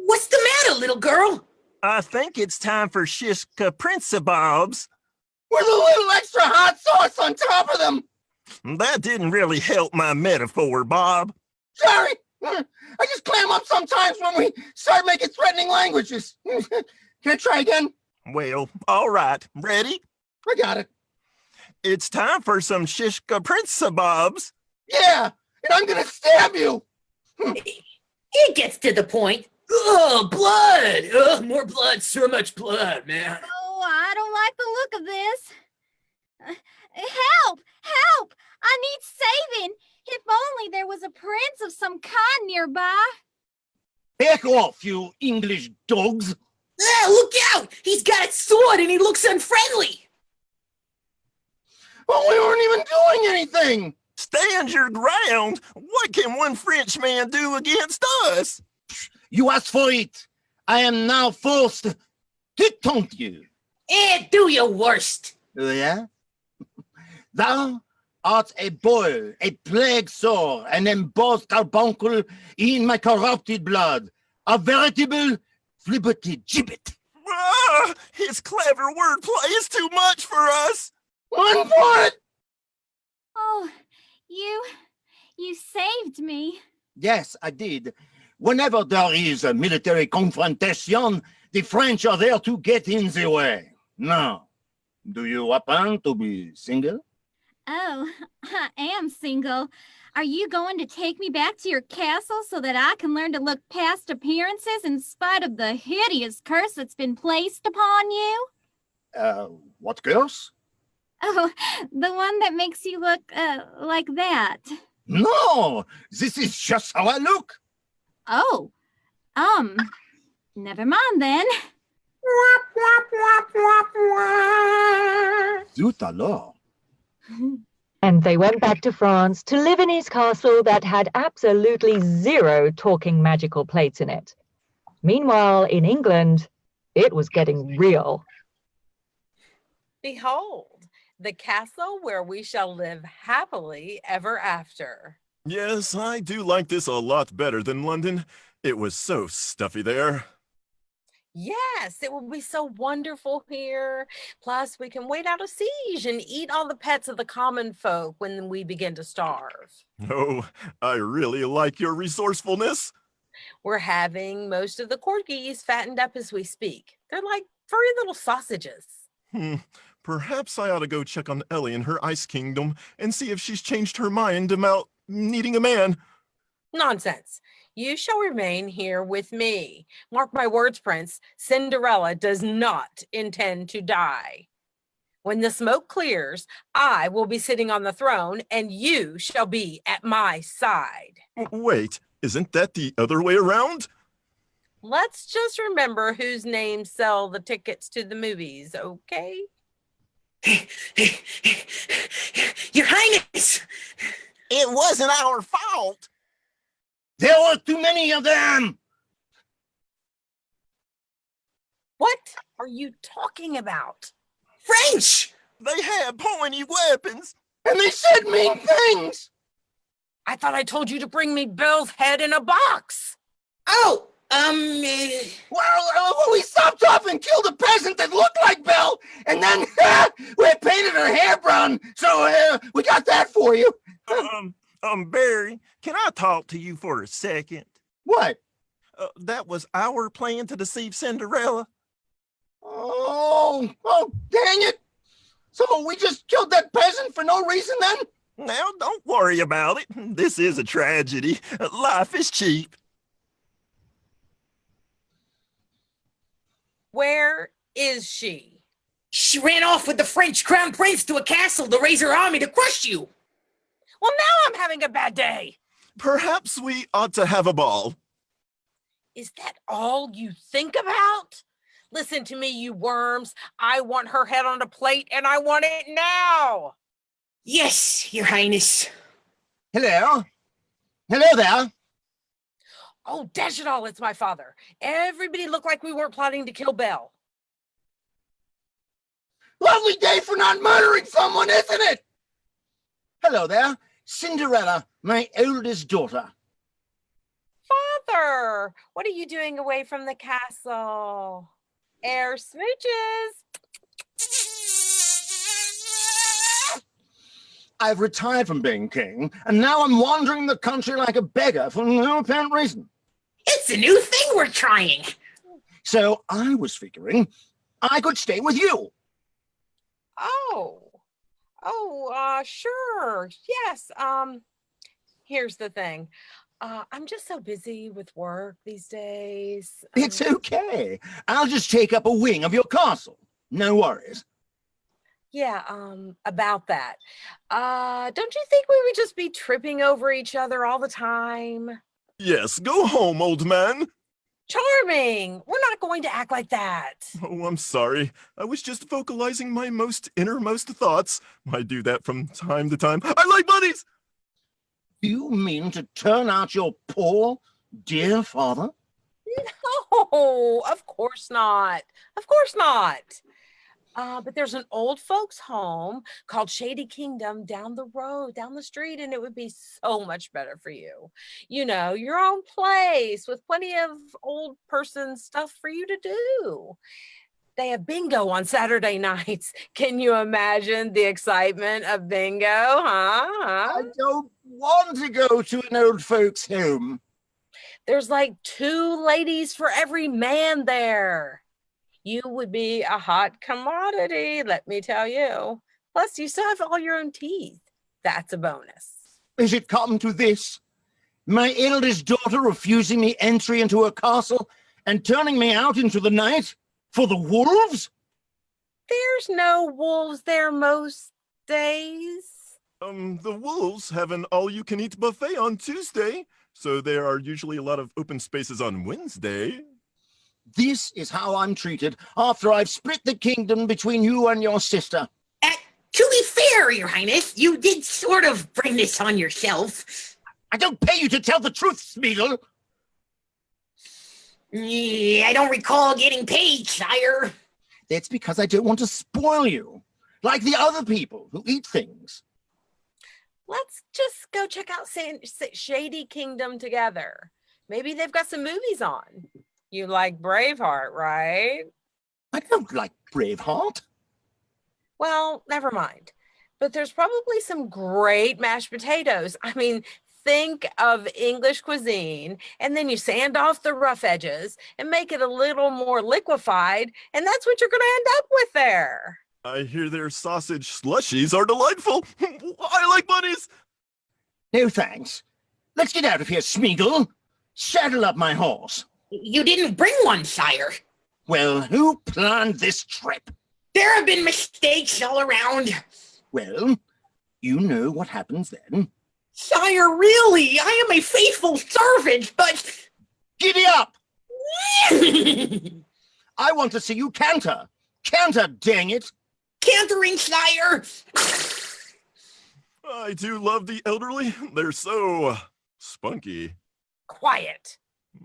What's the matter, little girl? I think it's time for Shishka Principobs. With a little extra hot sauce on top of them. That didn't really help my metaphor, Bob. Sorry. I just clam up sometimes when we start making threatening languages. Can I try again? Well, all right. Ready? I got it. It's time for some Shishka Principobs. Yeah, and I'm gonna stab you. It gets to the point. Oh, blood! Oh, more blood, so much blood, man. Oh, I don't like the look of this. Help! Help! I need saving. If only there was a prince of some kind nearby. Back off, you English dogs. Ah, look out! He's got a sword and he looks unfriendly. Well, we weren't even doing anything. Stand your ground. What can one French man do against us? You asked for it. I am now forced to taunt you. Do your worst. Yeah? Thou art a boy, a plague sore, an embossed carbuncle in my corrupted blood, a veritable flibberty gibbet. Ah, his clever wordplay is too much for us. One for it! Oh, you saved me. Yes, I did. Whenever there is a military confrontation, the French are there to get in the way. Now, do you happen to be single? Oh, I am single. Are you going to take me back to your castle so that I can learn to look past appearances in spite of the hideous curse that's been placed upon you? What curse? Oh, the one that makes you look, like that. No, this is just how I look. Oh, never mind then. Zut alors. And they went back to France to live in his castle that had absolutely zero talking magical plates in it. Meanwhile, in England, it was getting real. Behold, the castle where we shall live happily ever after. Yes, I do like this a lot better than London. It was so stuffy there. Yes, it will be so wonderful here. Plus, we can wait out a siege and eat all the pets of the common folk when we begin to starve. Oh, I really like your resourcefulness. We're having most of the corgis fattened up as we speak. They're like furry little sausages. Perhaps I ought to go check on Ellie in her ice kingdom and see if she's changed her mind about needing a man. Nonsense. You shall remain here with me. Mark my words, Prince. Cinderella does not intend to die. When the smoke clears, I will be sitting on the throne and you shall be at my side. Wait, isn't that the other way around? Let's just remember whose names sell the tickets to the movies, okay? Your Highness! It wasn't our fault. There were too many of them. What are you talking about? French! They had pointy weapons. And they said mean things. I thought I told you to bring me Bill's head in a box. Oh, Well, we stopped off and killed a peasant that looked like Belle, and then we painted her hair brown, so we got that for you. Barry, can I talk to you for a second? What? That was our plan to deceive Cinderella. Oh, dang it. So we just killed that peasant for no reason then? Now, don't worry about it. This is a tragedy. Life is cheap. Where is she? She ran off with the French crown prince to a castle to raise her army to crush you. Well, now I'm having a bad day. Perhaps we ought to have a ball. Is that all you think about? Listen to me, you worms. I want her head on a plate and I want it now. Yes, Your Highness. Hello? Hello there. Oh, dash it all, it's my father. Everybody looked like we weren't plotting to kill Belle. Lovely day for not murdering someone, isn't it? Hello there. Cinderella, my oldest daughter. Father, what are you doing away from the castle? Air smooches. I've retired from being king, and now I'm wandering the country like a beggar for no apparent reason. It's a new thing we're trying. So I was figuring I could stay with you. Sure. Yes. Here's the thing. I'm just so busy with work these days. It's okay. I'll just take up a wing of your castle. No worries. Yeah, about that. Don't you think we would just be tripping over each other all the time? Yes, go home, old man. Charming! We're not going to act like that. Oh, I'm sorry. I was just vocalizing my most innermost thoughts. I do that from time to time. I like bunnies! You mean to turn out your poor, dear father? No, of course not. Of course not. But there's an old folks home called Shady Kingdom down the road, down the street, and it would be so much better for you. You know, your own place with plenty of old person stuff for you to do. They have bingo on Saturday nights. Can you imagine the excitement of bingo, huh? I don't want to go to an old folks' home. There's like 2 ladies for every man there. You would be a hot commodity, let me tell you. Plus, you still have all your own teeth. That's a bonus. Is it come to this? My eldest daughter refusing me entry into her castle and turning me out into the night for the wolves? There's no wolves there most days. The wolves have an all-you-can-eat buffet on Tuesday, so there are usually a lot of open spaces on Wednesday. This is how I'm treated after I've split the kingdom between you and your sister. To be fair, Your Highness, you did sort of bring this on yourself. I don't pay you to tell the truth, Smeagol. I don't recall getting paid, sire. That's because I don't want to spoil you, like the other people who eat things. Let's just go check out Shady Kingdom together. Maybe they've got some movies on. You like Braveheart, right? I don't like Braveheart. Well, never mind. But there's probably some great mashed potatoes. I mean, think of English cuisine, and then you sand off the rough edges and make it a little more liquefied, and that's what you're going to end up with there. I hear their sausage slushies are delightful. I like bunnies. No thanks. Let's get out of here, Smeagol. Saddle up my horse. You didn't bring one, sire. Well, who planned this trip? There have been mistakes all around. Well, you know what happens then. Sire, really, I am a faithful servant, but... Giddy up! I want to see you canter. Canter, dang it! Cantering, sire! I do love the elderly. They're so spunky. Quiet.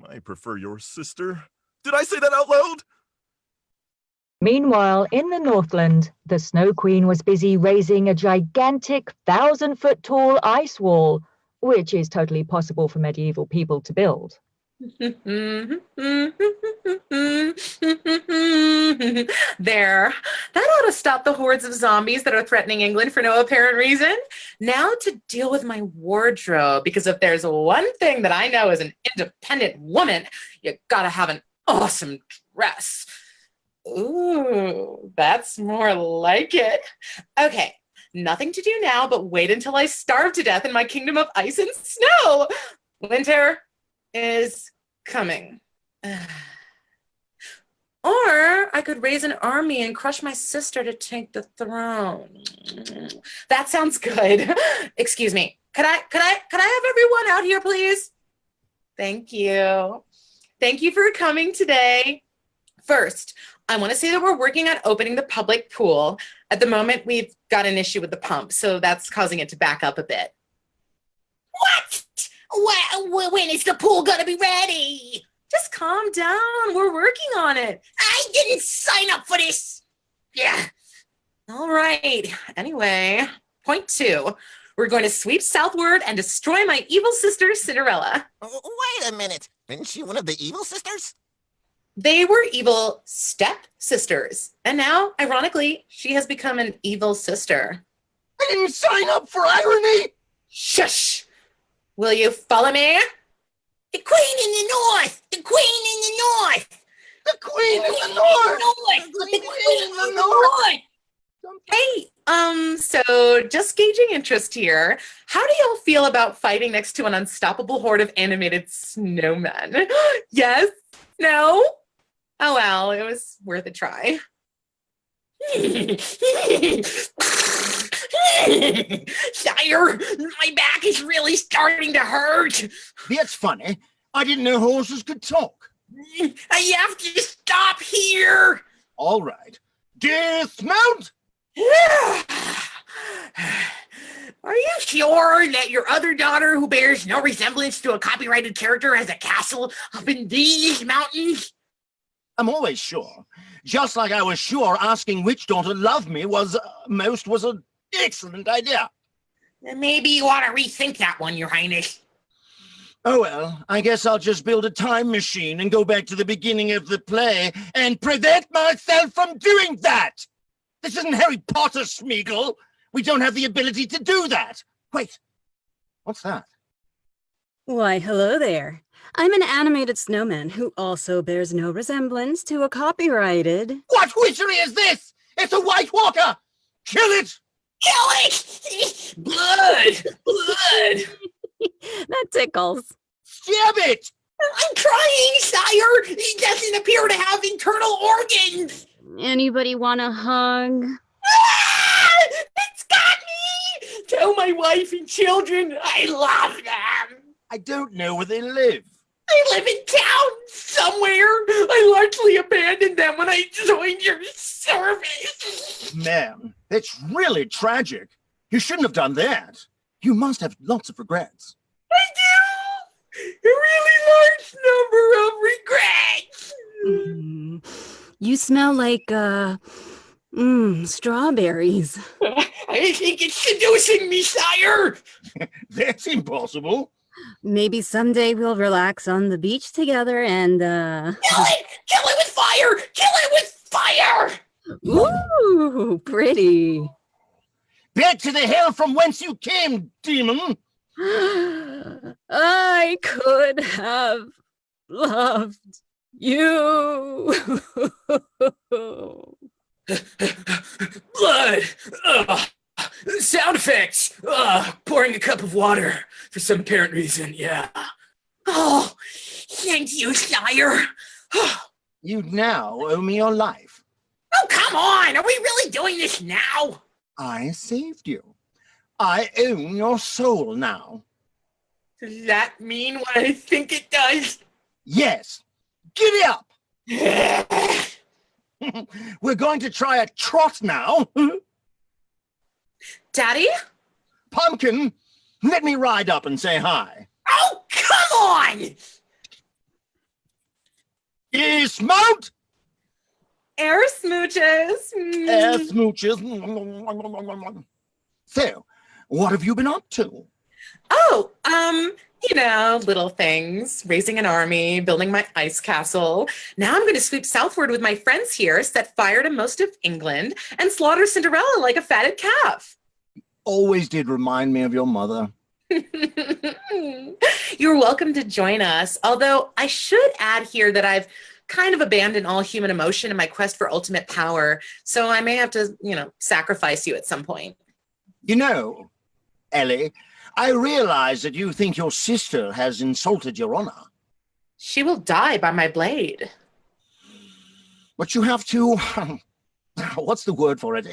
I prefer your sister. Did I say that out loud? Meanwhile, in the Northland, the Snow Queen was busy raising a gigantic 1,000-foot-tall ice wall, which is totally possible for medieval people to build. There. That ought to stop the hordes of zombies that are threatening England for no apparent reason. Now to deal with my wardrobe, because if there's one thing that I know as an independent woman, you gotta have an awesome dress. Ooh, that's more like it. Okay, nothing to do now but wait until I starve to death in my kingdom of ice and snow. Winter is coming. Or I could raise an army and crush my sister to take the throne. That sounds good. Excuse me. Could I have everyone out here, please? Thank you. Thank you for coming today. First, I want to say that we're working on opening the public pool. At the moment, we've got an issue with the pump, so that's causing it to back up a bit. What? When is the pool gonna be ready? Just calm down. We're working on it. I didn't sign up for this. Yeah. All right. Anyway, point 2. We're going to sweep southward and destroy my evil sister, Cinderella. Wait a minute. Isn't she one of the evil sisters? They were evil step-sisters. And now, ironically, she has become an evil sister. I didn't sign up for irony! Shush! Will you follow me? The Queen in the North! The Queen in the North! The Queen in the North! The Queen in the North! Hey, so just gauging interest here. How do y'all feel about fighting next to an unstoppable horde of animated snowmen? Yes? No? Oh well, it was worth a try. Sire, my back is really starting to hurt. That's funny. I didn't know horses could talk. You have to stop here. All right. Dismount! Are you sure that your other daughter, who bears no resemblance to a copyrighted character, has a castle up in these mountains? I'm always sure. Just like I was sure asking which daughter loved me was an excellent idea. Maybe you ought to rethink that one, Your Highness. Oh well, I guess I'll just build a time machine and go back to the beginning of the play and prevent myself from doing that! This isn't Harry Potter, Smeagol! We don't have the ability to do that! Wait, what's that? Why, hello there. I'm an animated snowman who also bears no resemblance to a copyrighted... What witchery is this? It's a White Walker! Kill it! Kill it! Blood! Blood! That tickles. Stab it! I'm trying, sire! He doesn't appear to have internal organs! Anybody want a hug? Ah! It's got me! Tell my wife and children I love them! I don't know where they live. I live in town somewhere. I largely abandoned them when I joined your service. Man, it's really tragic. You shouldn't have done that. You must have lots of regrets. I do! A really large number of regrets. You smell like, strawberries. I think it's seducing me, sire. That's impossible. Maybe someday we'll relax on the beach together and, Kill it! Kill it with fire! Kill it with fire! Ooh, pretty. Back to the hell from whence you came, demon! I could have loved you. Blood! Ugh. Sound effects! Pouring a cup of water for some apparent reason, yeah. Oh, thank you, sire. You now owe me your life. Oh, come on! Are we really doing this now? I saved you. I own your soul now. Does that mean what I think it does? Yes. Giddy up! We're going to try a trot now. Daddy? Pumpkin, let me ride up and say hi. Oh, come on! Dismount! Air smooches. Air smooches. So, what have you been up to? Oh, little things. Raising an army, building my ice castle. Now I'm going to sweep southward with my friends here, set fire to most of England, and slaughter Cinderella like a fatted calf. Always did remind me of your mother. You're welcome to join us. Although I should add here that I've kind of abandoned all human emotion in my quest for ultimate power. So I may have to, sacrifice you at some point. You know, Ellie, I realize that you think your sister has insulted your honor. She will die by my blade. But you have to, what's the word for it?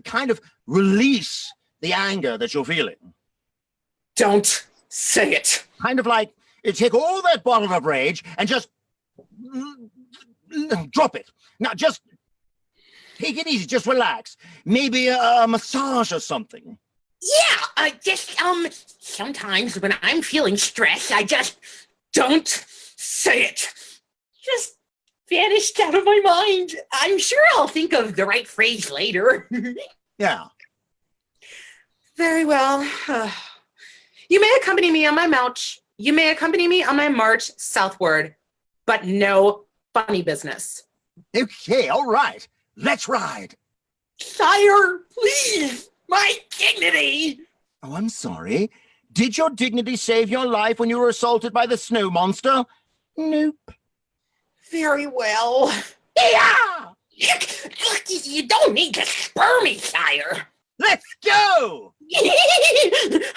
Kind of release the anger that you're feeling. Don't say it. Kind of like, take all that bottle of rage and just drop it. Now, just take it easy. Just relax. Maybe a massage or something. Yeah, sometimes when I'm feeling stressed, I just don't say it. Just vanished out of my mind. I'm sure I'll think of the right phrase later. Yeah. Very well. You may accompany me on my march. You may accompany me on my march southward, but no funny business. Okay, all right. Let's ride. Sire, please. My dignity! Oh, I'm sorry. Did your dignity save your life when you were assaulted by the snow monster? Nope. Very well. Yeah! You don't need to spur me, sire. Let's go!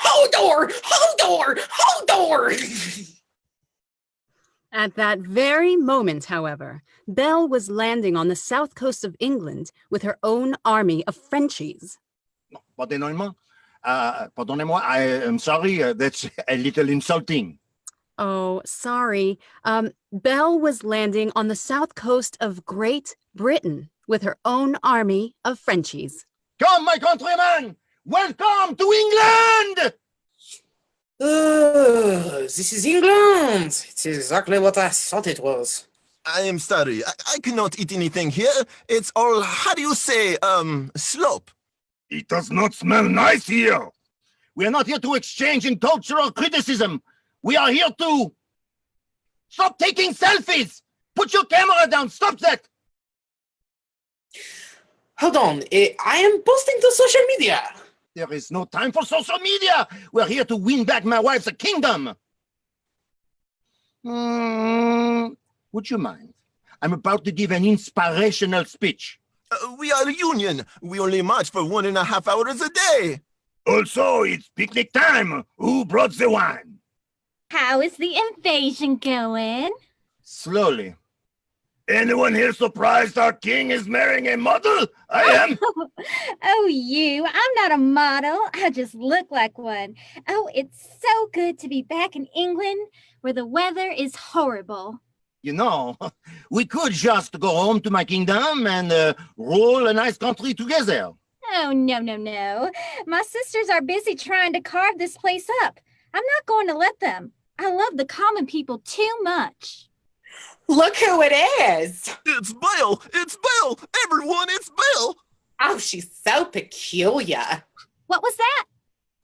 Hodor! Hodor! Hodor! At that very moment, however, Belle was landing on the south coast of England with her own army of Frenchies. Pardonnez-moi, I am sorry, that's a little insulting. Oh, sorry. Belle was landing on the south coast of Great Britain with her own army of Frenchies. Come, my countrymen! Welcome to England! This is England. It's exactly what I thought it was. I am sorry. I cannot eat anything here. It's all, how do you say, slop. It does not smell nice here. We are not here to exchange in cultural criticism. We are here to... Stop taking selfies! Put your camera down! Stop that! Hold on. I am posting to social media. There is no time for social media. We're here to win back my wife's kingdom. Would you mind? I'm about to give an inspirational speech. We are a union. We only march for 1.5 hours a day. Also, it's picnic time. Who brought the wine? How is the invasion going? Slowly. Anyone here surprised our king is marrying a model? I am. Oh, you. I'm not a model. I just look like one. Oh, it's so good to be back in England where the weather is horrible. You know, we could just go home to my kingdom and rule a nice country together. Oh, no, no, no. My sisters are busy trying to carve this place up. I'm not going to let them. I love the common people too much. Look who it is. It's Bill. It's Bill. Everyone, it's Bill. Oh, she's so peculiar. What was that?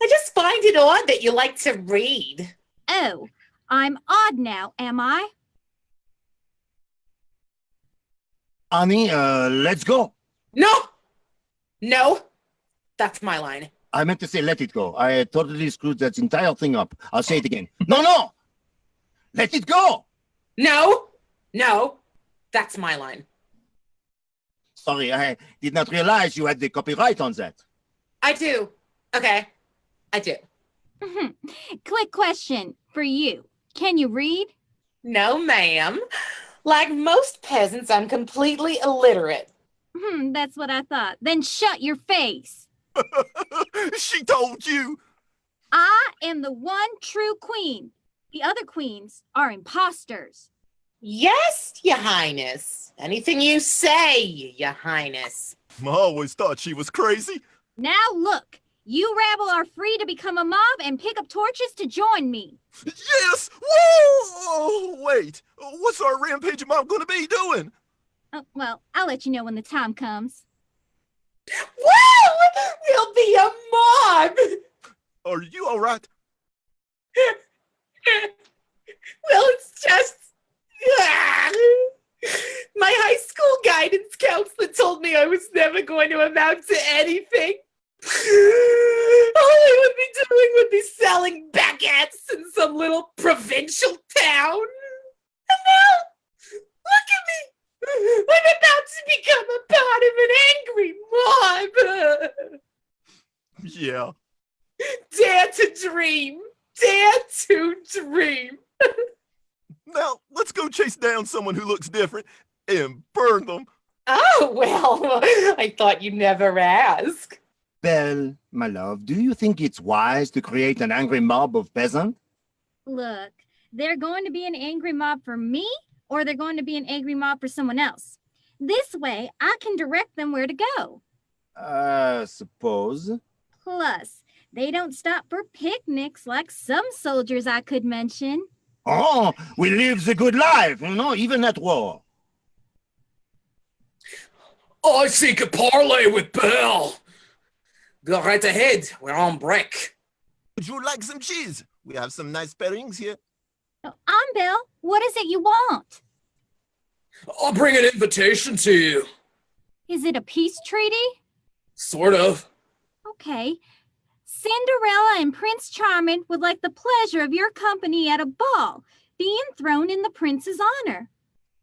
I just find it odd that you like to read. Oh, I'm odd now, am I? Annie, let's go. No! No! That's my line. I meant to say let it go. I totally screwed that entire thing up. I'll say it again. No! Let it go! No! No! That's my line. Sorry, I did not realize you had the copyright on that. I do. Okay. I do. Quick question for you. Can you read? No, ma'am. Like most peasants, I'm completely illiterate. That's what I thought. Then shut your face. She told you. I am the one true queen. The other queens are imposters. Yes, Your Highness. Anything you say, Your Highness. I always thought she was crazy. Now look, you rabble are free to become a mob and pick up torches to join me. Yes! Whoa! Wait, what's our rampage mob gonna be doing? Oh, well, I'll let you know when the time comes. Woo! We'll be a mob! Are you all right? Well, it's just... My high school guidance counselor told me I was never going to amount to anything. All I would be doing would be selling baguettes in some little provincial town. And now, look at me. I'm about to become a part of an angry mob. Yeah. Dare to dream. Dare to dream. Now, let's go chase down someone who looks different and burn them. Oh, well, I thought you'd never ask. Belle, my love, do you think it's wise to create an angry mob of peasants? Look, they're going to be an angry mob for me, or they're going to be an angry mob for someone else. This way, I can direct them where to go. Suppose. Plus, they don't stop for picnics like some soldiers I could mention. Oh, we live the good life, even at war. I seek a parley with Belle. Go right ahead. We're on break. Would you like some cheese? We have some nice pairings here. Oh, I'm Bill. What is it you want? I'll bring an invitation to you. Is it a peace treaty? Sort of. Okay. Cinderella and Prince Charming would like the pleasure of your company at a ball, being thrown in the prince's honor.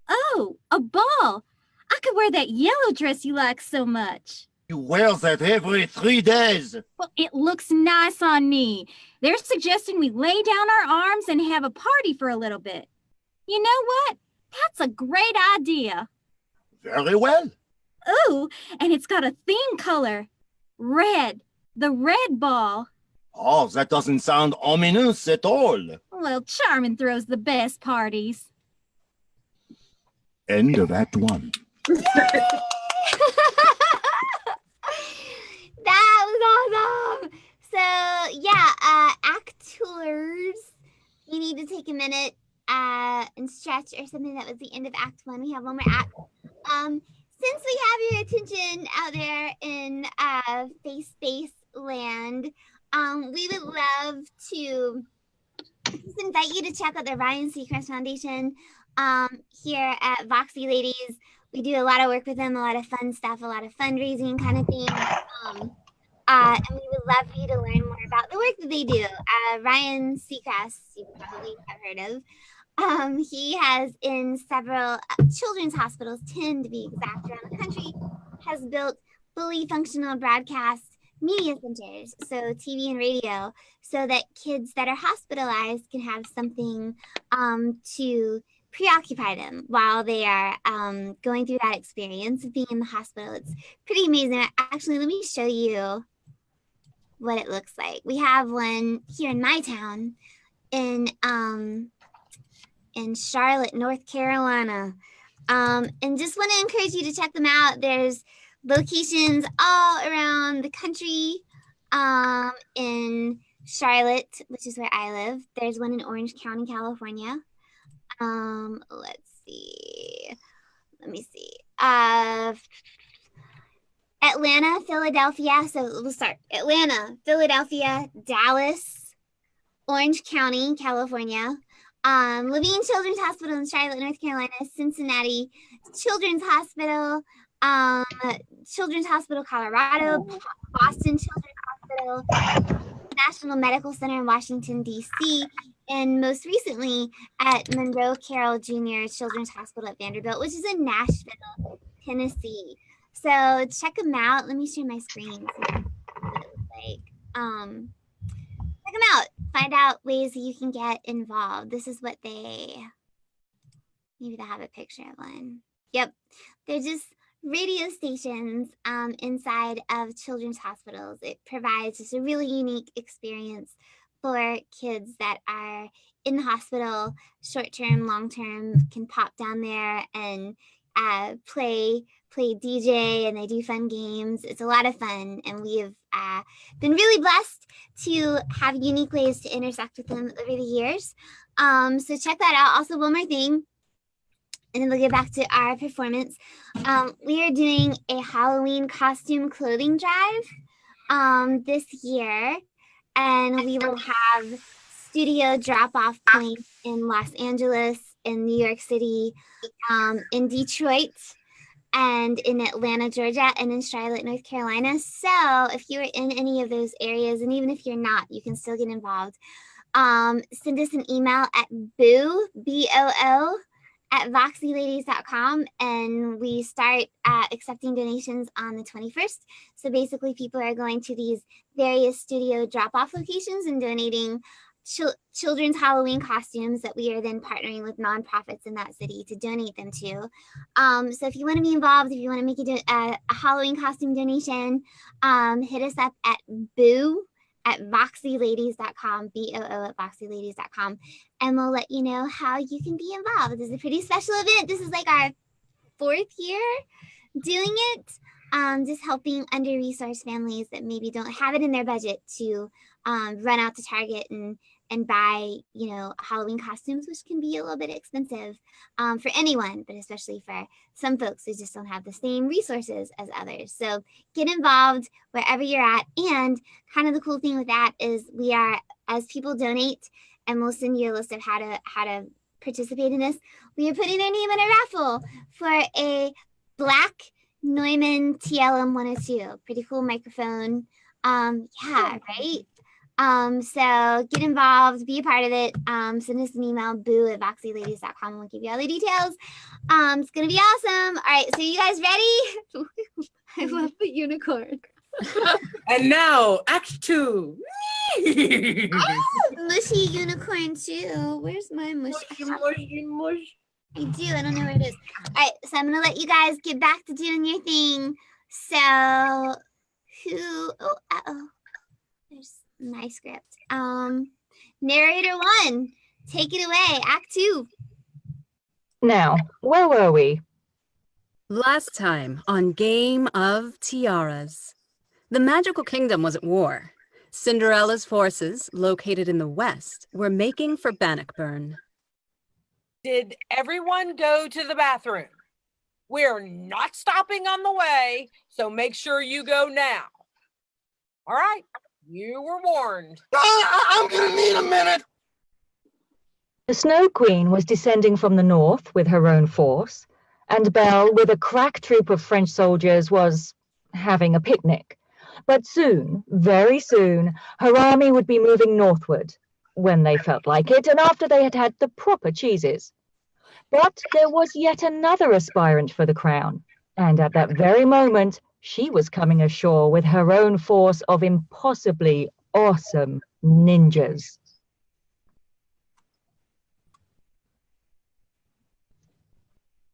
Oh, a ball. I could wear that yellow dress you like so much. You wear that every 3 days. Well, it looks nice on me. They're suggesting we lay down our arms and have a party for a little bit. You know what? That's a great idea. Very well. Ooh, and it's got a theme color. Red. The red ball. Oh, that doesn't sound ominous at all. Well, Charmin throws the best parties. End of Act 1. That was awesome. So yeah, actors, you need to take a minute and stretch or something. That was the end of Act 1. We have one more act. Since we have your attention out there in space land, we would love to just invite you to check out the Ryan Seacrest Foundation here at Voxy Ladies. We do a lot of work with them, a lot of fun stuff, a lot of fundraising kind of thing. And we would love for you to learn more about the work that they do. Ryan Seacrest, you probably have heard of. He has in several children's hospitals, 10 to be exact, around the country, has built fully functional broadcast media centers, so TV and radio, so that kids that are hospitalized can have something to preoccupy them while they are going through that experience of being in the hospital. It's pretty amazing. Actually, let me show you what it looks like. We have one here in my town in Charlotte, North Carolina. And just want to encourage you to check them out. There's locations all around the country. In Charlotte, which is where I live. There's one in Orange County, California. Let's see. Let me see. Atlanta, Philadelphia. So we'll start. Atlanta, Philadelphia, Dallas, Orange County, California. Levine Children's Hospital in Charlotte, North Carolina, Cincinnati Children's Hospital, Children's Hospital, Colorado, Boston Children's Hospital, National Medical Center in Washington, D.C., and most recently at Monroe Carroll Jr. Children's Hospital at Vanderbilt, which is in Nashville, Tennessee. So check them out. Let me share my screen. See what it looks like. Check them out. Find out ways that you can get involved. This is what maybe they'll have a picture of one. Yep. They're just radio stations inside of children's hospitals. It provides just a really unique experience for kids that are in the hospital, short-term, long-term, can pop down there and play DJ, and they do fun games. It's a lot of fun, and we have been really blessed to have unique ways to intersect with them over the years. So check that out. Also, one more thing, and then we'll get back to our performance. We are doing a Halloween costume clothing drive this year, and we will have studio drop-off points in Los Angeles, in New York City, in Detroit, and in Atlanta, Georgia, and in Charlotte, North Carolina. So if you're in any of those areas, and even if you're not, you can still get involved. Send us an email at boo, B-O-O, at voxyladies.com, and we start accepting donations on the 21st. So basically people are going to these various studio drop-off locations and donating children's Halloween costumes that we are then partnering with nonprofits in that city to donate them to. So if you want to be involved, if you want to make a Halloween costume donation, hit us up at boo at voxyladies.com, B-O-O at voxyladies.com, and we'll let you know how you can be involved. This is a pretty special event. This is like our 4th year doing it, just helping under-resourced families that maybe don't have it in their budget to run out to Target and buy, Halloween costumes, which can be a little bit expensive for anyone, but especially for some folks who just don't have the same resources as others. So get involved wherever you're at. And kind of the cool thing with that is we are, as people donate, and we'll send you a list of how to participate in this, we are putting their name in a raffle for a black Neumann TLM 102. Pretty cool microphone. Yeah, right? So get involved, be a part of it. Send us an email, boo at voxyladies.com, and we'll give you all the details. It's gonna be awesome. All right, so you guys ready? I love the unicorn. And now, Act 2. Mushy unicorn too. Where's my mush? Mush. I do. I don't know where it is. All right, so I'm gonna let you guys get back to doing your thing. So, there's my script. Narrator 1, take it away. Act 2. Now, where were we? Last time on Game of Tiaras, the magical kingdom was at war. Cinderella's forces, located in the west, were making for Bannockburn. Did everyone go to the bathroom? We're not stopping on the way, so make sure you go now. All right, you were warned. I'm gonna need a minute. The Snow Queen was descending from the north with her own force, and Belle, with a crack troop of French soldiers, was having a picnic. But soon, very soon, her army would be moving northward, when they felt like it, and after they had had the proper cheeses. But there was yet another aspirant for the crown, and at that very moment, She was coming ashore with her own force of impossibly awesome ninjas.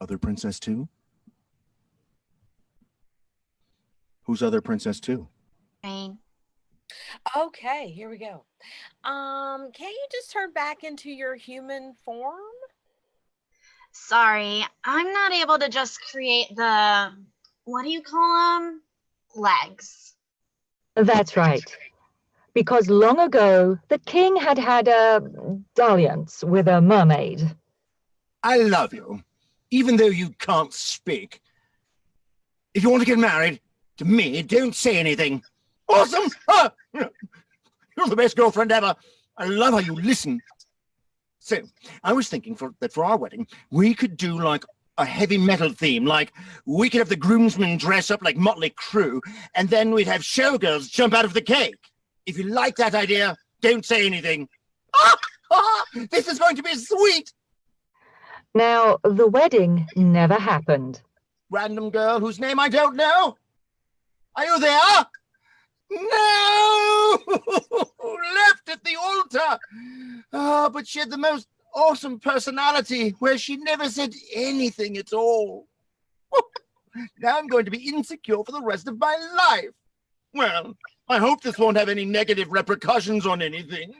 Other princess too? Who's other princess too? Rain. Okay, here we go. Can't you just turn back into your human form? Sorry, I'm not able to just create the, what do you call them? Legs. That's right. Because long ago, the king had had a dalliance with a mermaid. I love you, even though you can't speak. If you want to get married to me, don't say anything. Awesome! Ah, you're the best girlfriend ever. I love how you listen. So, I was thinking that for our wedding, we could do like a heavy metal theme. Like, we could have the groomsmen dress up like Motley Crue, and then we'd have showgirls jump out of the cake. If you like that idea, don't say anything. This is going to be sweet! Now, the wedding never happened. Random girl whose name I don't know? Are you there? No! Left at the altar! But she had the most awesome personality where she never said anything at all. Now I'm going to be insecure for the rest of my life. Well, I hope this won't have any negative repercussions on anything.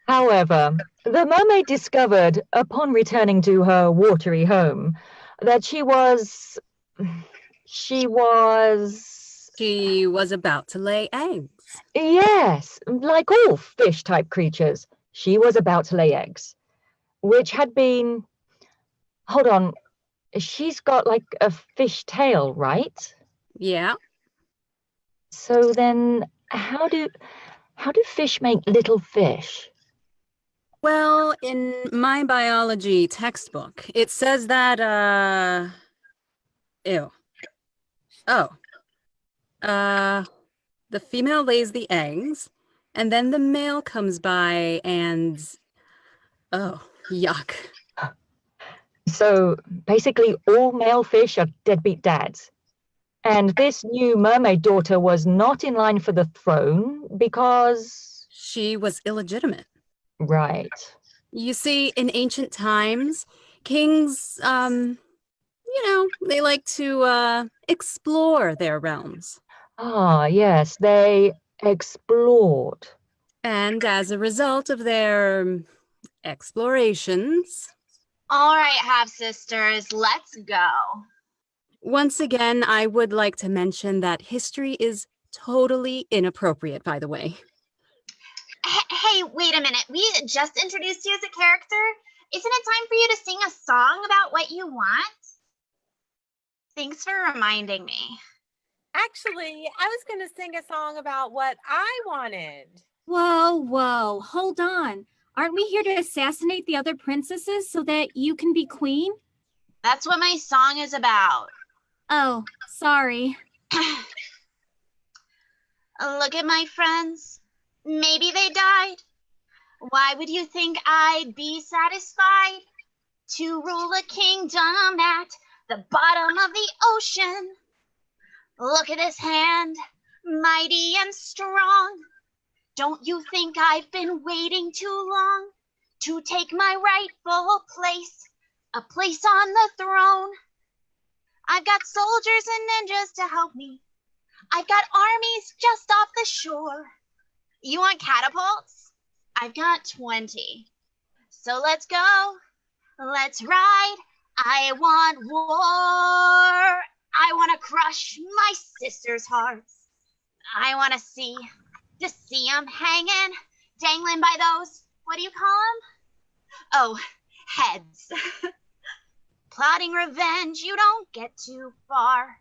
However, the mermaid discovered, upon returning to her watery home, that she was about to lay eggs. Yes, like all fish-type creatures, she was about to lay eggs, which had been... Hold on, she's got like a fish tail, right? Yeah. So then, how do fish make little fish? Well, in my biology textbook, it says that, the female lays the eggs, and then the male comes by and, yuck. So basically all male fish are deadbeat dads. And this new mermaid daughter was not in line for the throne because... She was illegitimate. Right. You see, in ancient times, kings, they like to explore their realms. Ah, yes, they explored. And as a result of their explorations... All right, half-sisters, let's go. Once again, I would like to mention that history is totally inappropriate, by the way. Hey, wait a minute. We just introduced you as a character. Isn't it time for you to sing a song about what you want? Thanks for reminding me. Actually, I was going to sing a song about what I wanted. Whoa, hold on. Aren't we here to assassinate the other princesses so that you can be queen? That's what my song is about. Oh, sorry. Look at my friends. Maybe they died. Why would you think I'd be satisfied to rule a kingdom at the bottom of the ocean? Look at this hand, mighty and strong. Don't you think I've been waiting too long to take my rightful place, a place on the throne? I've got soldiers and ninjas to help me. I've got armies just off the shore. You want catapults? I've got 20. So let's go. Let's ride. I want war. I want to crush my sisters' hearts. I want to see them hanging, dangling by those, what do you call them? Oh, heads. Plotting revenge, you don't get too far.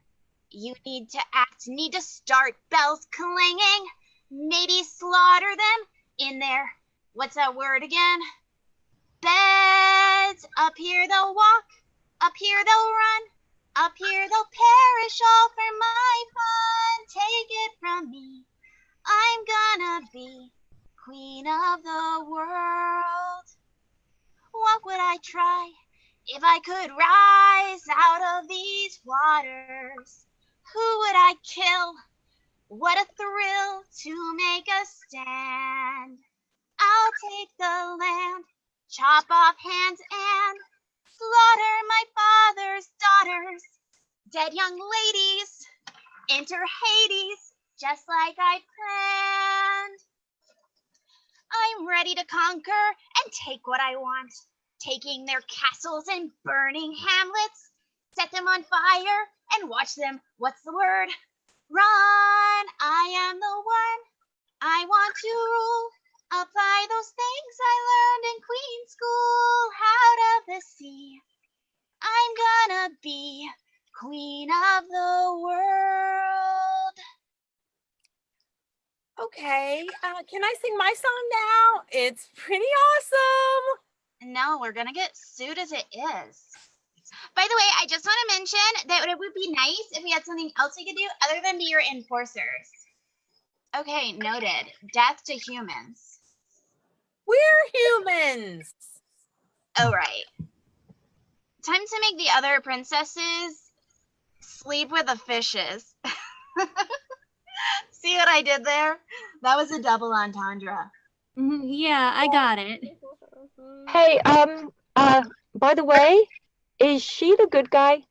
You need to act, need to start bells clanging. Maybe slaughter them in their, what's that word again? Beds. Up here they'll walk, up here they'll run, up here they'll perish all for my fun. Take it from me, I'm gonna be queen of the world. What would I try If I could rise out of these waters, who would I kill? What a thrill to make a stand. I'll take the land, chop off hands and slaughter my father's daughters. Dead young ladies, enter Hades, just like I planned. I'm ready to conquer and take what I want, taking their castles and burning hamlets, set them on fire and watch them, what's the word? Run, I am the one, I want to rule, apply those things I learned in Queen School, out of the sea. I'm gonna be queen of the world. Okay, can I sing my song now? It's pretty awesome. No, we're gonna get sued as it is. By the way, I just want to mention that it would be nice if we had something else we could do other than be your enforcers. Okay, noted. Death to humans. We're humans. Oh, right. Time to make the other princesses sleep with the fishes. See what I did there? That was a double entendre. Yeah, I got it. Hey, by the way, is she the good guy?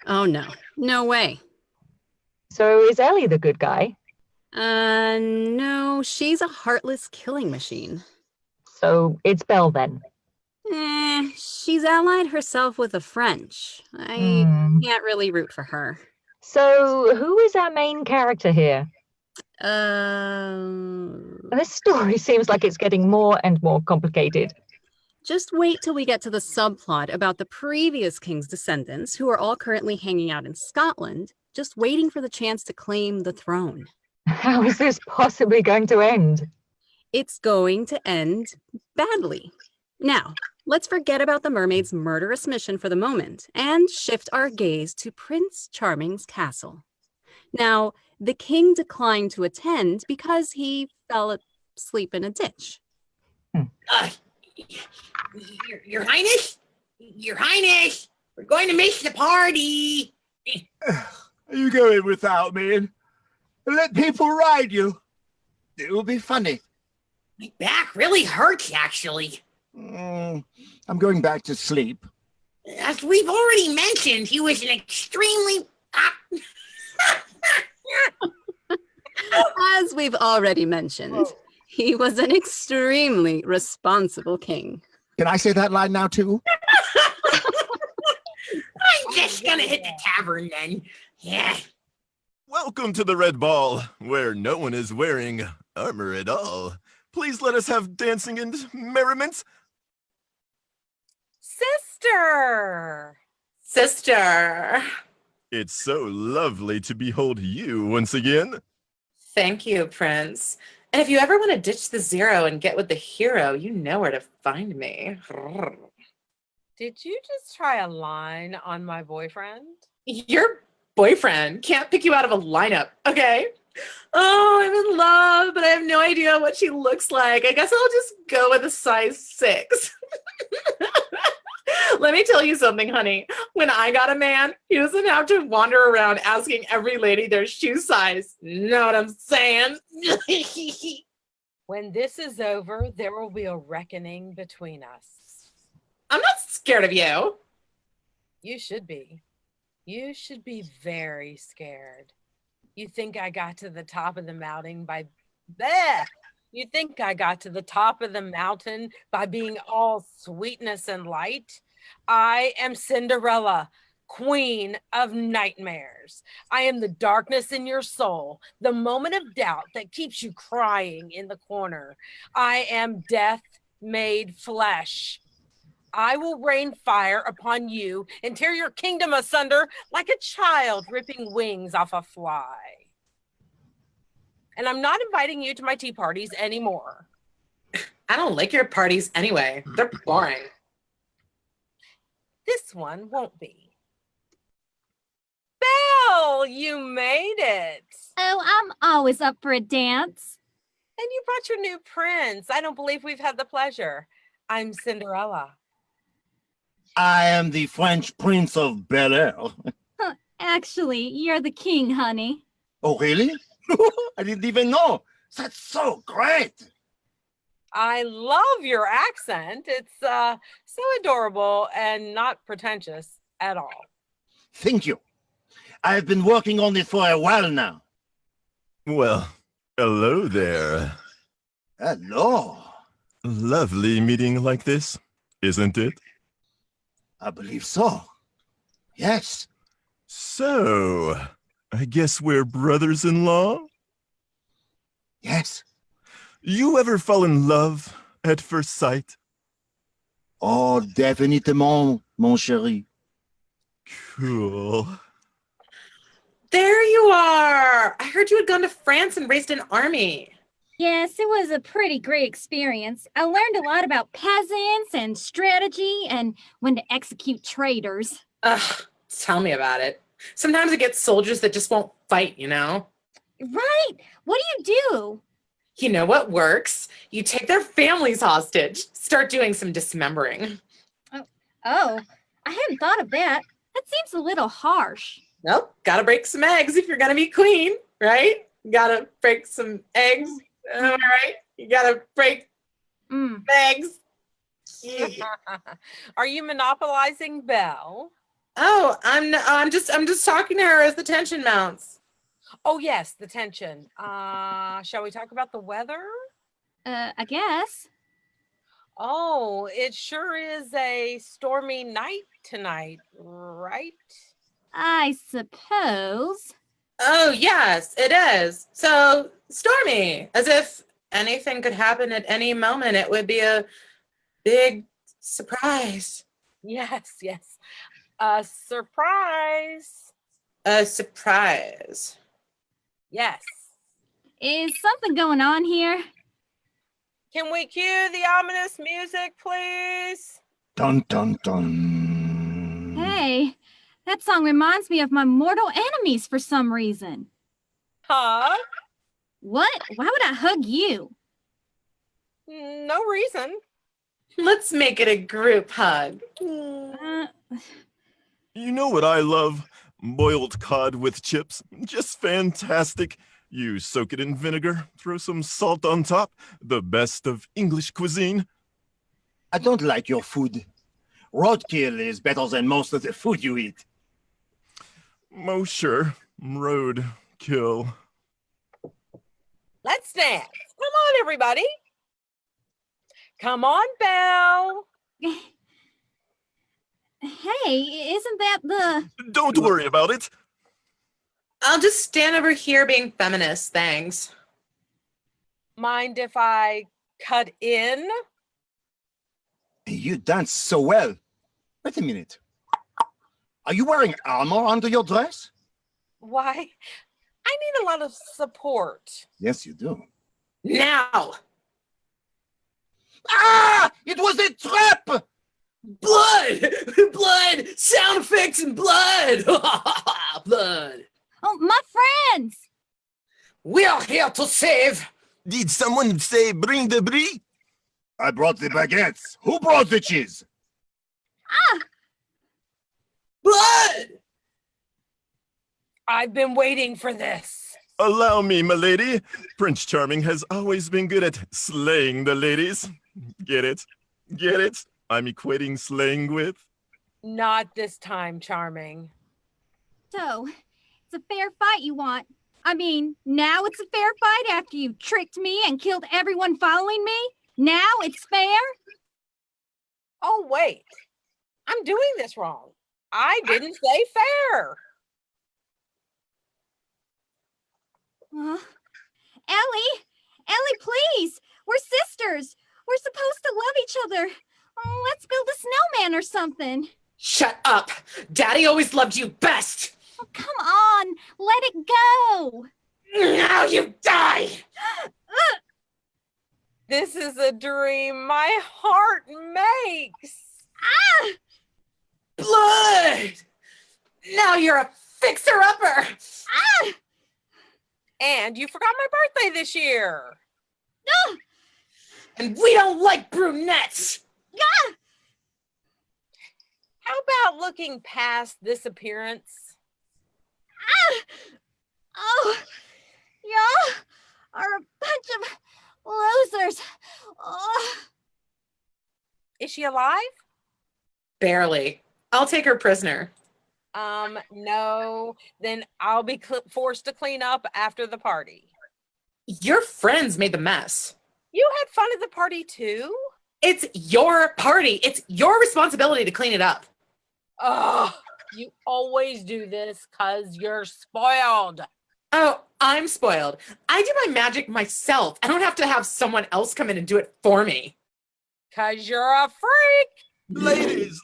Oh, no. No way. So is Ellie the good guy? No, she's a heartless killing machine. So it's Belle then. She's allied herself with the French. I can't really root for her. So who is our main character here? This story seems like it's getting more and more complicated. Just wait till we get to the subplot about the previous king's descendants, who are all currently hanging out in Scotland, just waiting for the chance to claim the throne. How is this possibly going to end? It's going to end badly. Now, let's forget about the mermaid's murderous mission for the moment and shift our gaze to Prince Charming's castle. Now, the king declined to attend because he fell asleep in a ditch. Your Highness? Your Highness! We're going to miss the party! You go in without me and let people ride you. It will be funny. My back really hurts, actually. I'm going back to sleep. As we've already mentioned, he was an extremely... As we've already mentioned, he was an extremely responsible king. Can I say that line now, too? I'm just gonna hit the tavern, then. Yeah. Welcome to the Red Ball, where no one is wearing armor at all. Please let us have dancing and merriment. Sister! Sister. It's so lovely to behold you once again. Thank you, Prince. And if you ever want to ditch the zero and get with the hero, you know where to find me. Did you just try a line on my boyfriend? Your boyfriend can't pick you out of a lineup, okay? Oh, I'm in love, but I have no idea what she looks like. I guess I'll just go with a size 6. Let me tell you something, honey. When I got a man, he doesn't have to wander around asking every lady their shoe size. Know what I'm saying? When this is over, there will be a reckoning between us. I'm not scared of you. You should be. You should be very scared. You think I got to the top of the mountain by... Bleh! You think I got to the top of the mountain by being all sweetness and light? I am Cinderella, queen of nightmares. I am the darkness in your soul, the moment of doubt that keeps you crying in the corner. I am death made flesh. I will rain fire upon you and tear your kingdom asunder like a child ripping wings off a fly. And I'm not inviting you to my tea parties anymore. I don't like your parties anyway. They're boring. This one won't be. Belle, you made it. Oh, I'm always up for a dance. And you brought your new prince. I don't believe we've had the pleasure. I'm Cinderella. I am the French Prince of Bel-Air. Actually, you're the king, honey. Oh, really? I didn't even know. That's so great. I love your accent. It's so adorable and not pretentious at all. Thank you. I've been working on it for a while now. Well, hello there. Hello. Lovely meeting like this, isn't it? I believe so. Yes. So, I guess we're brothers-in-law? Yes. You ever fall in love at first sight? Oh, définitivement, mon chéri. Cool. There you are. I heard you had gone to France and raised an army. Yes, it was a pretty great experience. I learned a lot about peasants and strategy and when to execute traitors. Ugh, tell me about it. Sometimes it gets soldiers that just won't fight, you know? Right? What do you do? You know what works? You take their families hostage. Start doing some dismembering. Oh, I hadn't thought of that. That seems a little harsh. Nope, gotta break some eggs if you're gonna be queen, right? You gotta break some eggs, all right? You gotta break eggs. Are you monopolizing Belle? Oh, I'm just talking to her as the tension mounts. Oh yes, the tension. Shall we talk about the weather? I guess. Oh, it sure is a stormy night tonight, right? I suppose. Oh, yes, it is. So stormy, as if anything could happen at any moment. It would be a big surprise. Yes, yes. A surprise. A surprise. Yes. Is something going on here? Can we cue the ominous music, please? Dun, dun, dun. Hey, that song reminds me of my mortal enemies for some reason. Huh? What? Why would I hug you? No reason. Let's make it a group hug. You know what I love? Boiled cod with chips. Just fantastic. You soak it in vinegar, throw some salt on top. The best of English cuisine. I don't like your food. Roadkill is better than most of the food you eat. Oh, sure. Road kill. Let's dance. Come on, everybody. Come on, Belle. Hey, isn't that the... Don't worry about it. I'll just stand over here being feminist, thanks. Mind if I cut in? You dance so well. Wait a minute. Are you wearing armor under your dress? Why, I need a lot of support. Yes, you do. Now! Ah! It was a trap! Blood! Blood! Sound effects and blood! Blood! Oh, my friends! We are here to save! Did someone say bring the brie? I brought the baguettes. Who brought the cheese? Ah! Blood! I've been waiting for this. Allow me, milady. Prince Charming has always been good at slaying the ladies. Get it? Get it? I'm equating slaying with... Not this time, Charming. So, it's a fair fight you want. I mean, now it's a fair fight after you tricked me and killed everyone following me? Now it's fair? Oh, wait. I'm doing this wrong. I didn't say fair. Ellie, please! We're sisters! We're supposed to love each other! Oh, let's build a snowman or something! Shut up! Daddy always loved you best! Oh, come on! Let it go! Now you die! This is a dream my heart makes. Ah! Blood! Now you're a fixer-upper! Ah! And you forgot my birthday this year. Ah! And we don't like brunettes! Ah! How about looking past this appearance? Oh, y'all are a bunch of losers. Oh. Is she alive? Barely. I'll take her prisoner. No. Then I'll be forced to clean up after the party. Your friends made the mess. You had fun at the party too? It's your party. It's your responsibility to clean it up. Ugh, you always do this because you're spoiled. Oh, I'm spoiled. I do my magic myself. I don't have to have someone else come in and do it for me. Because you're a freak.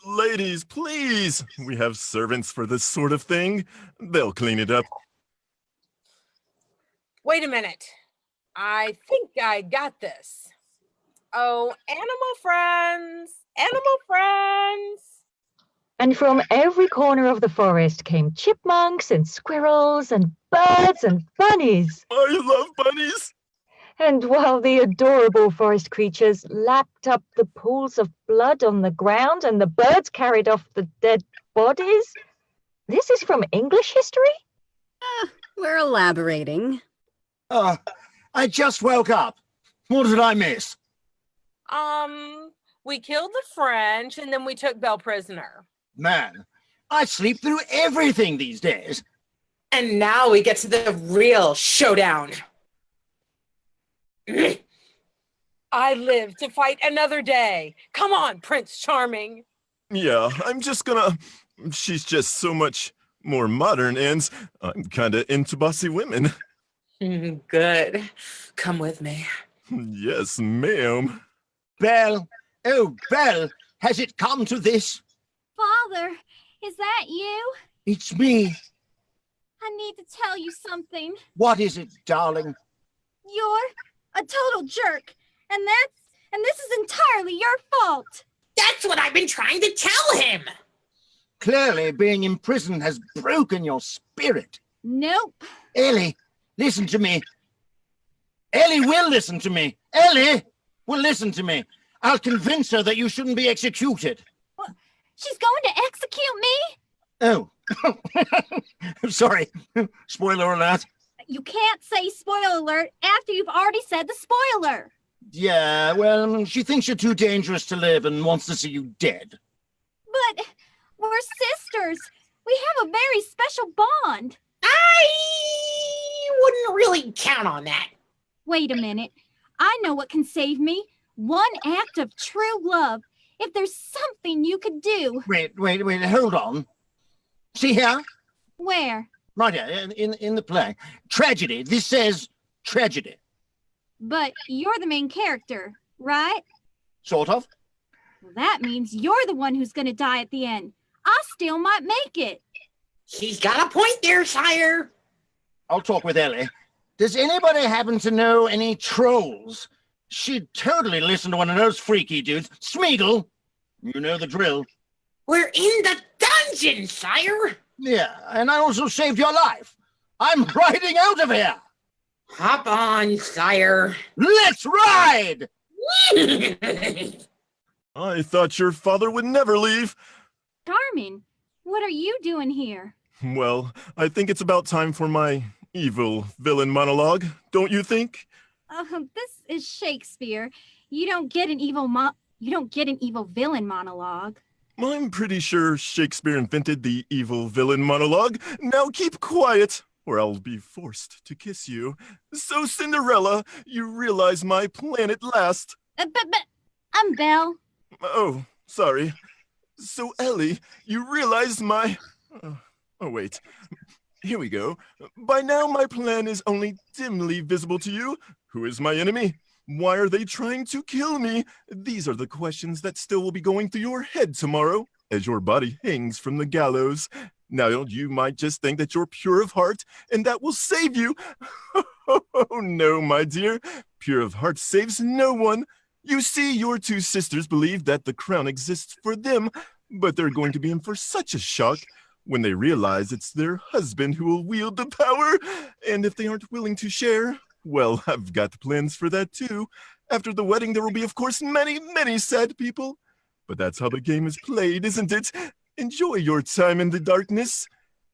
Ladies, please. We have servants for this sort of thing. They'll clean it up. Wait a minute. I think I got this. Oh, animal friends. Animal friends. And from every corner of the forest came chipmunks and squirrels and birds and bunnies. I love bunnies. And while the adorable forest creatures lapped up the pools of blood on the ground and the birds carried off the dead bodies, this is from English history? We're elaborating. I just woke up. What did I miss? We killed the French and then we took Belle prisoner. Man, I sleep through everything these days. And now we get to the real showdown. I live to fight another day. Come on, Prince Charming. Yeah, she's just so much more modern, and I'm kinda into bossy women. Good. Come with me. Yes, ma'am. Belle, oh, Belle, has it come to this? Father, is that you? It's me. I need to tell you something. What is it, darling? You're a total jerk, and this is entirely your fault. That's what I've been trying to tell him. Clearly, being imprisoned has broken your spirit. Nope. Ellie, listen to me. Ellie will listen to me. Ellie will listen to me. I'll convince her that you shouldn't be executed. What? She's going to execute me? Oh, sorry. Spoiler alert. You can't say spoiler alert after you've already said the spoiler. Yeah, well, she thinks you're too dangerous to live and wants to see you dead. But we're sisters. We have a very special bond. I wouldn't really count on that. Wait a minute. I know what can save me. One act of true love. If there's something you could do. Wait, hold on. See here? Where? Right here, in the play. Tragedy. This says tragedy. But you're the main character, right? Sort of. Well, that means you're the one who's going to die at the end. I still might make it. He's got a point there, sire. I'll talk with Ellie. Does anybody happen to know any trolls? She'd totally listen to one of those freaky dudes. Smeagol, you know the drill. We're in the dungeon, sire. Yeah, and I also saved your life. I'm riding out of here. Hop on, sire. Let's ride! I thought your father would never leave. Charming, what are you doing here? Well, I think it's about time for my evil villain monologue, don't you think? This is Shakespeare. You don't get an evil villain monologue. I'm pretty sure Shakespeare invented the evil villain monologue. Now keep quiet, or I'll be forced to kiss you. So, Cinderella, you realize my plan at last. But I'm Belle. Oh, sorry. So, Ellie, you realize my... Oh, wait. Here we go. By now, my plan is only dimly visible to you. Who is my enemy? Why are they trying to kill me? These are the questions that still will be going through your head tomorrow as your body hangs from the gallows. Now, you might just think that you're pure of heart and that will save you. Oh, no, my dear. Pure of heart saves no one. You see, your two sisters believe that the crown exists for them, but they're going to be in for such a shock when they realize it's their husband who will wield the power. And if they aren't willing to share, well, I've got plans for that too. After the wedding, there will be, of course, many, many sad people. But that's how the game is played, isn't it? enjoy your time in the darkness.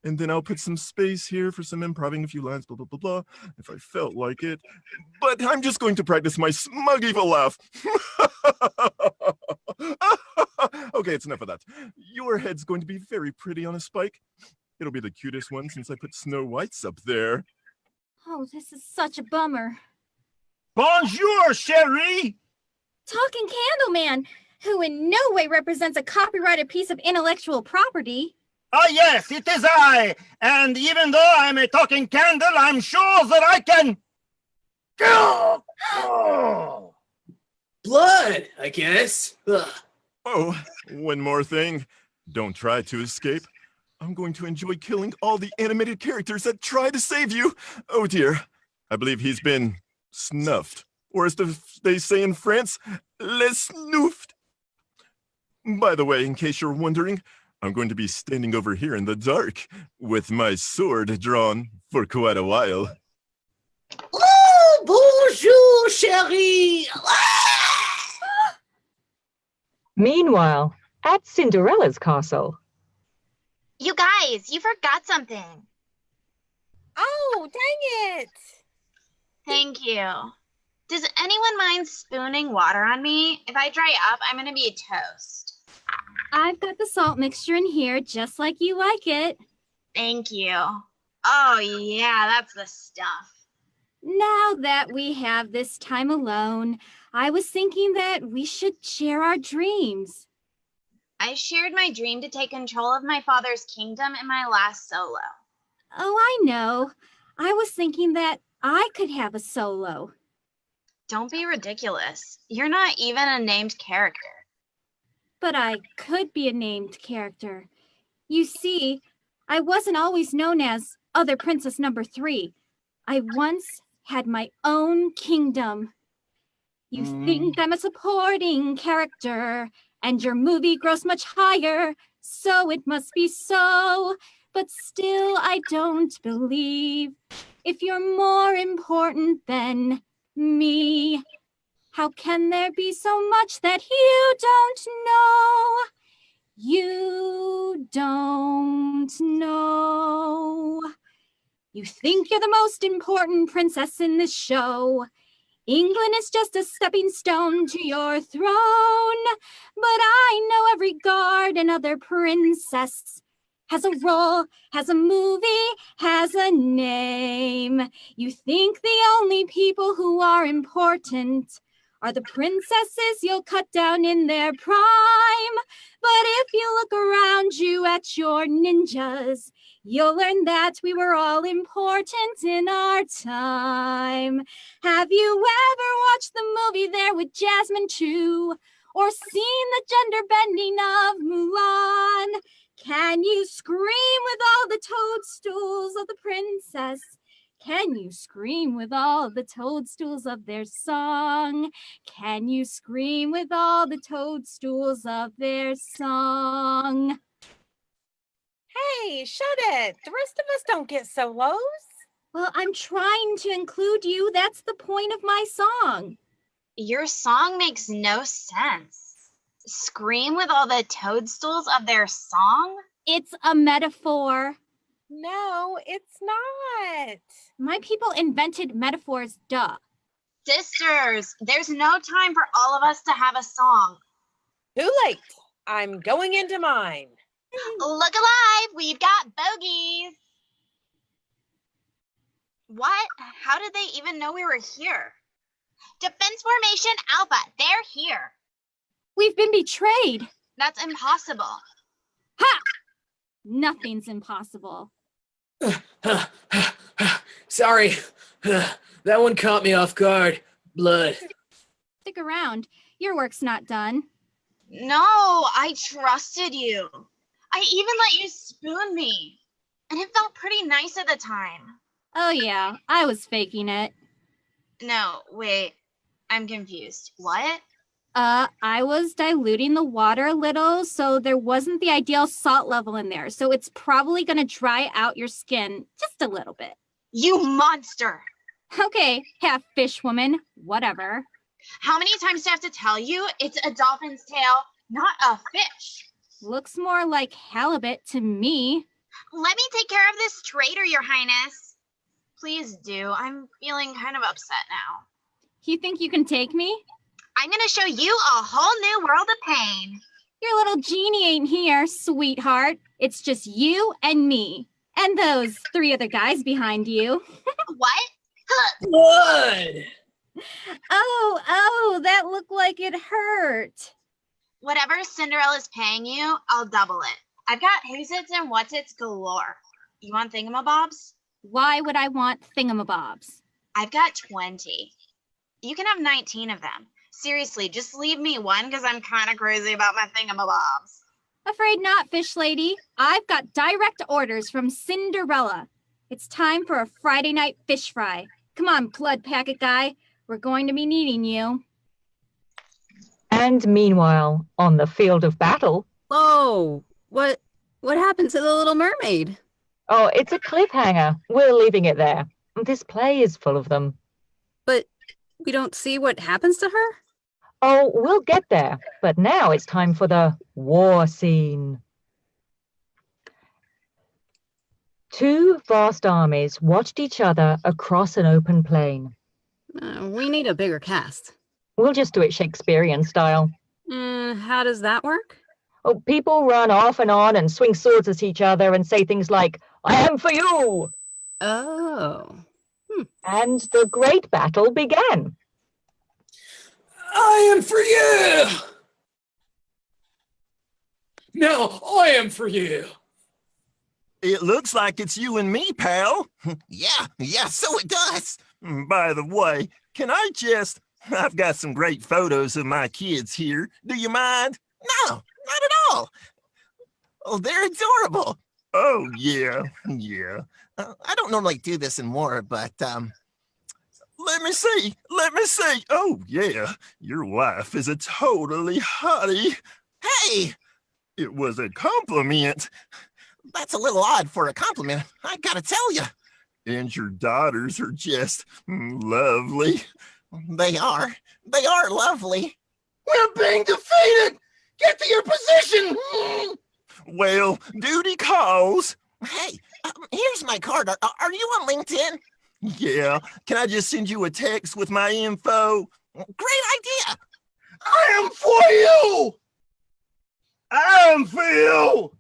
And then I'll put some space here for some improving a few lines, blah, blah, blah, blah, if I felt like it. But I'm just going to practice my smug evil laugh. Okay, it's enough of that. Your head's going to be very pretty on a spike. It'll be the cutest one since I put Snow White's up there. Oh, this is such a bummer. Bonjour, chérie! Talking Candle Man, who in no way represents a copyrighted piece of intellectual property. Ah, yes, it is I. And even though I'm a talking candle, I'm sure that I can... Oh. Blood, I guess. Ugh. Oh, one more thing. Don't try to escape. I'm going to enjoy killing all the animated characters that try to save you. Oh dear, I believe he's been snuffed. Or as they say in France, les snoofed. By the way, in case you're wondering, I'm going to be standing over here in the dark with my sword drawn for quite a while. Oh, bonjour, chérie. Meanwhile, at Cinderella's castle. You guys, you forgot something. Oh, dang it. Thank you. Does anyone mind spooning water on me? If I dry up, I'm going to be a toast. I've got the salt mixture in here just like you like it. Thank you. Oh, yeah, that's the stuff. Now that we have this time alone, I was thinking that we should share our dreams. I shared my dream to take control of my father's kingdom in my last solo. Oh, I know. I was thinking that I could have a solo. Don't be ridiculous. You're not even a named character. But I could be a named character. You see, I wasn't always known as Other Princess Number 3. I once had my own kingdom. You think I'm a supporting character, and your movie grows much higher, so it must be so. But still, I don't believe if you're more important than me. How can there be so much that you don't know? You don't know. You think you're the most important princess in this show. England is just a stepping stone to your throne. But I know every guard and other princess has a role, has a movie, has a name. You think the only people who are important are the princesses you'll cut down in their prime. But if you look around you at your ninjas, you'll learn that we were all important in our time. Have you ever watched the movie There with Jasmine 2? Or seen the gender bending of Mulan? Can you scream with all the toadstools of the princess? Can you scream with all the toadstools of their song? Can you scream with all the toadstools of their song? Hey, shut it. The rest of us don't get solos. Well, I'm trying to include you. That's the point of my song. Your song makes no sense. Scream with all the toadstools of their song? It's a metaphor. No, it's not. My people invented metaphors, duh. Sisters, there's no time for all of us to have a song. Too late. I'm going into mine. Look alive, we've got bogeys. What? How did they even know we were here? Defense Formation Alpha, they're here. We've been betrayed. That's impossible. Ha! Nothing's impossible. Sorry. That one caught me off guard. Blood. Stick around. Your work's not done. No, I trusted you. I even let you spoon me. And it felt pretty nice at the time. Oh yeah, I was faking it. No, wait. I'm confused. What? I was diluting the water a little, so there wasn't the ideal salt level in there. So it's probably going to dry out your skin just a little bit. You monster! Okay, half fish woman, whatever. How many times do I have to tell you? It's a dolphin's tail, not a fish. Looks more like halibut to me. Let me take care of this traitor, Your Highness. Please do. I'm feeling kind of upset now. You think you can take me? I'm gonna show you a whole new world of pain. Your little genie ain't here, sweetheart. It's just you and me. And those 3 other guys behind you. What? Blood! Oh, that looked like it hurt. Whatever Cinderella's paying you, I'll double it. I've got who's-its and what's-its galore. You want thingamabobs? Why would I want thingamabobs? I've got 20. You can have 19 of them. Seriously, just leave me one because I'm kind of crazy about my thingamabobs. Afraid not, fish lady. I've got direct orders from Cinderella. It's time for a Friday night fish fry. Come on, blood packet guy. We're going to be needing you. And meanwhile, on the field of battle... Oh, what happened to the Little Mermaid? Oh, it's a cliffhanger. We're leaving it there. This play is full of them. But we don't see what happens to her? Oh, we'll get there. But now it's time for the war scene. 2 vast armies watched each other across an open plain. We need a bigger cast. We'll just do it Shakespearean style. How does that work? Oh, people run off and on and swing swords at each other and say things like, "I am for you!" Oh. And the great battle began. I am for you! No, I am for you! It looks like it's you and me, pal. Yeah, so it does. By the way, I've got some great photos of my kids here. Do you mind? No, not at all. Oh, they're adorable. Oh, yeah. I don't normally do this anymore, but, let me see. Oh, yeah, your wife is a totally hottie. Hey! It was a compliment. That's a little odd for a compliment, I gotta tell you. And your daughters are just lovely. They are lovely. We're being defeated! Get to your position! Well, duty calls. Hey, here's my card. Are you on LinkedIn? Yeah. Can I just send you a text with my info? Great idea. I am for you! I am for you!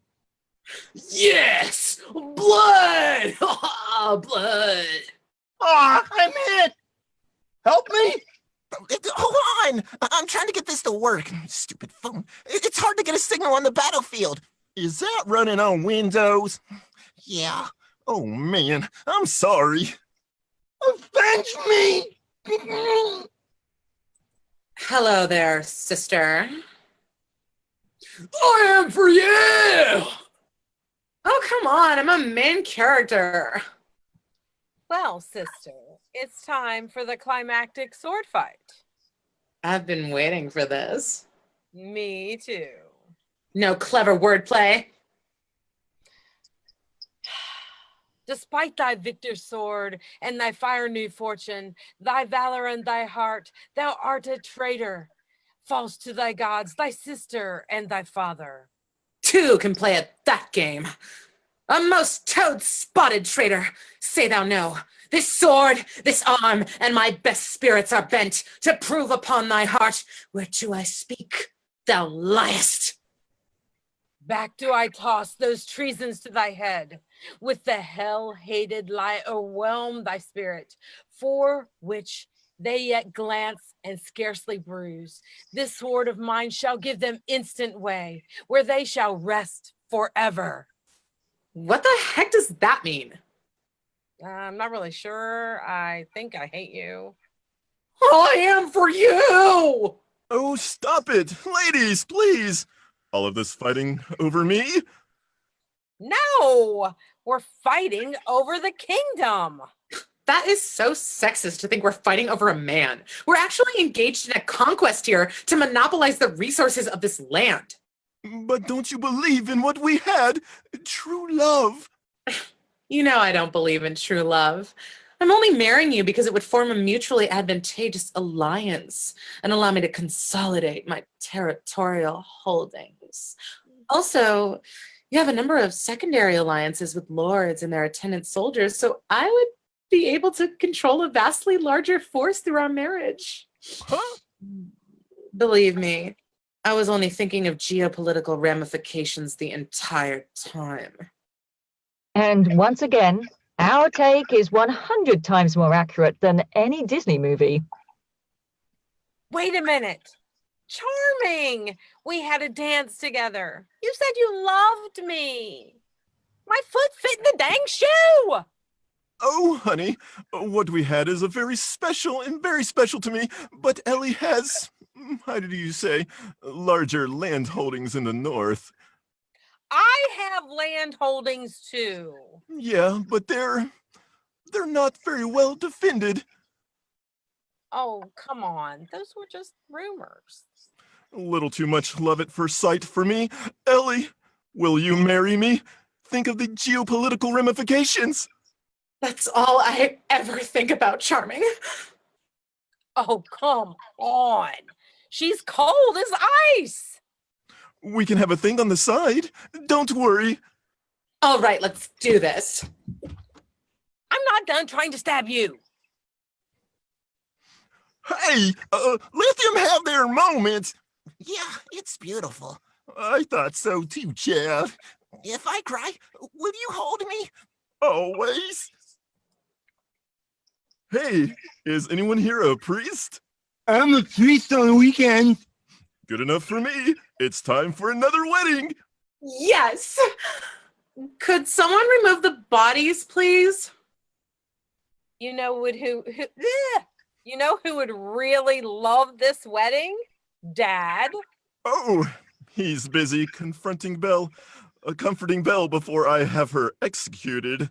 Yes! Blood! Blood! I'm hit! Help me! Hold on. I'm trying to get this to work. Stupid phone. It's hard to get a signal on the battlefield. Is that running on Windows? Yeah. Oh, man. I'm sorry. Avenge me! Hello there, sister. I am for you! Oh, come on. I'm a main character. Well, sister, it's time for the climactic sword fight. I've been waiting for this. Me too. No clever wordplay. Despite thy victor's sword and thy fire new fortune, thy valor and thy heart, thou art a traitor, false to thy gods, thy sister and thy father. 2 can play at that game. A most toad-spotted traitor, say thou no. This sword, this arm, and my best spirits are bent to prove upon thy heart whereto I speak, thou liest. Back do I toss those treasons to thy head. With the hell-hated lie overwhelm thy spirit, for which they yet glance and scarcely bruise. This sword of mine shall give them instant way, where they shall rest forever. What the heck does that mean? I'm not really sure. I think I hate you. I am for you! Oh, stop it. Ladies, please. All of this fighting over me? No, we're fighting over the kingdom. That is so sexist to think we're fighting over a man. We're actually engaged in a conquest here to monopolize the resources of this land. But don't you believe in what we had? True love. You know I don't believe in true love. I'm only marrying you because it would form a mutually advantageous alliance and allow me to consolidate my territorial holdings. Also, you have a number of secondary alliances with lords and their attendant soldiers, so I would be able to control a vastly larger force through our marriage. Huh? Believe me, I was only thinking of geopolitical ramifications the entire time. And once again, our take is 100 times more accurate than any Disney movie. Wait a minute. Charming. We had a dance together. You said you loved me. My foot fit in the dang shoe. Oh, honey, what we had is a very special to me, but Ellie has, how did you say, larger land holdings in the north. I have land holdings too. Yeah, but they're not very well defended. Oh, come on. Those were just rumors. A little too much love at first sight for me. Ellie, will you marry me? Think of the geopolitical ramifications. That's all I ever think about, Charming. Oh, come on. She's cold as ice. We can have a thing on the side. Don't worry. All right, let's do this. I'm not done trying to stab you. Hey, let them have their moments. Yeah, it's beautiful. I thought so too, Chad. If I cry, will you hold me? Always. Hey, is anyone here a priest? I'm a priest on the weekend. Good enough for me. It's time for another wedding. Yes! Could someone remove the bodies, please? You know you know who would really love this wedding? Dad. Oh, he's busy comforting Belle before I have her executed.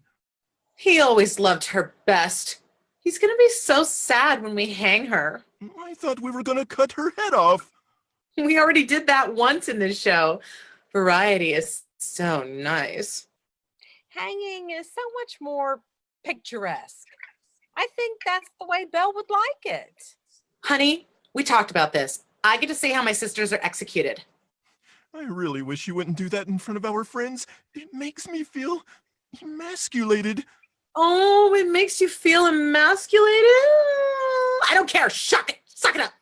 He always loved her best. He's gonna be so sad when we hang her. I thought we were gonna cut her head off. We already did that once in this show. Variety is so nice. Hanging is so much more picturesque. I think that's the way Belle would like it. Honey, we talked about this. I get to see how my sisters are executed. I really wish you wouldn't do that in front of our friends. It makes me feel emasculated. Oh, it makes you feel emasculated? I don't care. Suck it. Suck it up.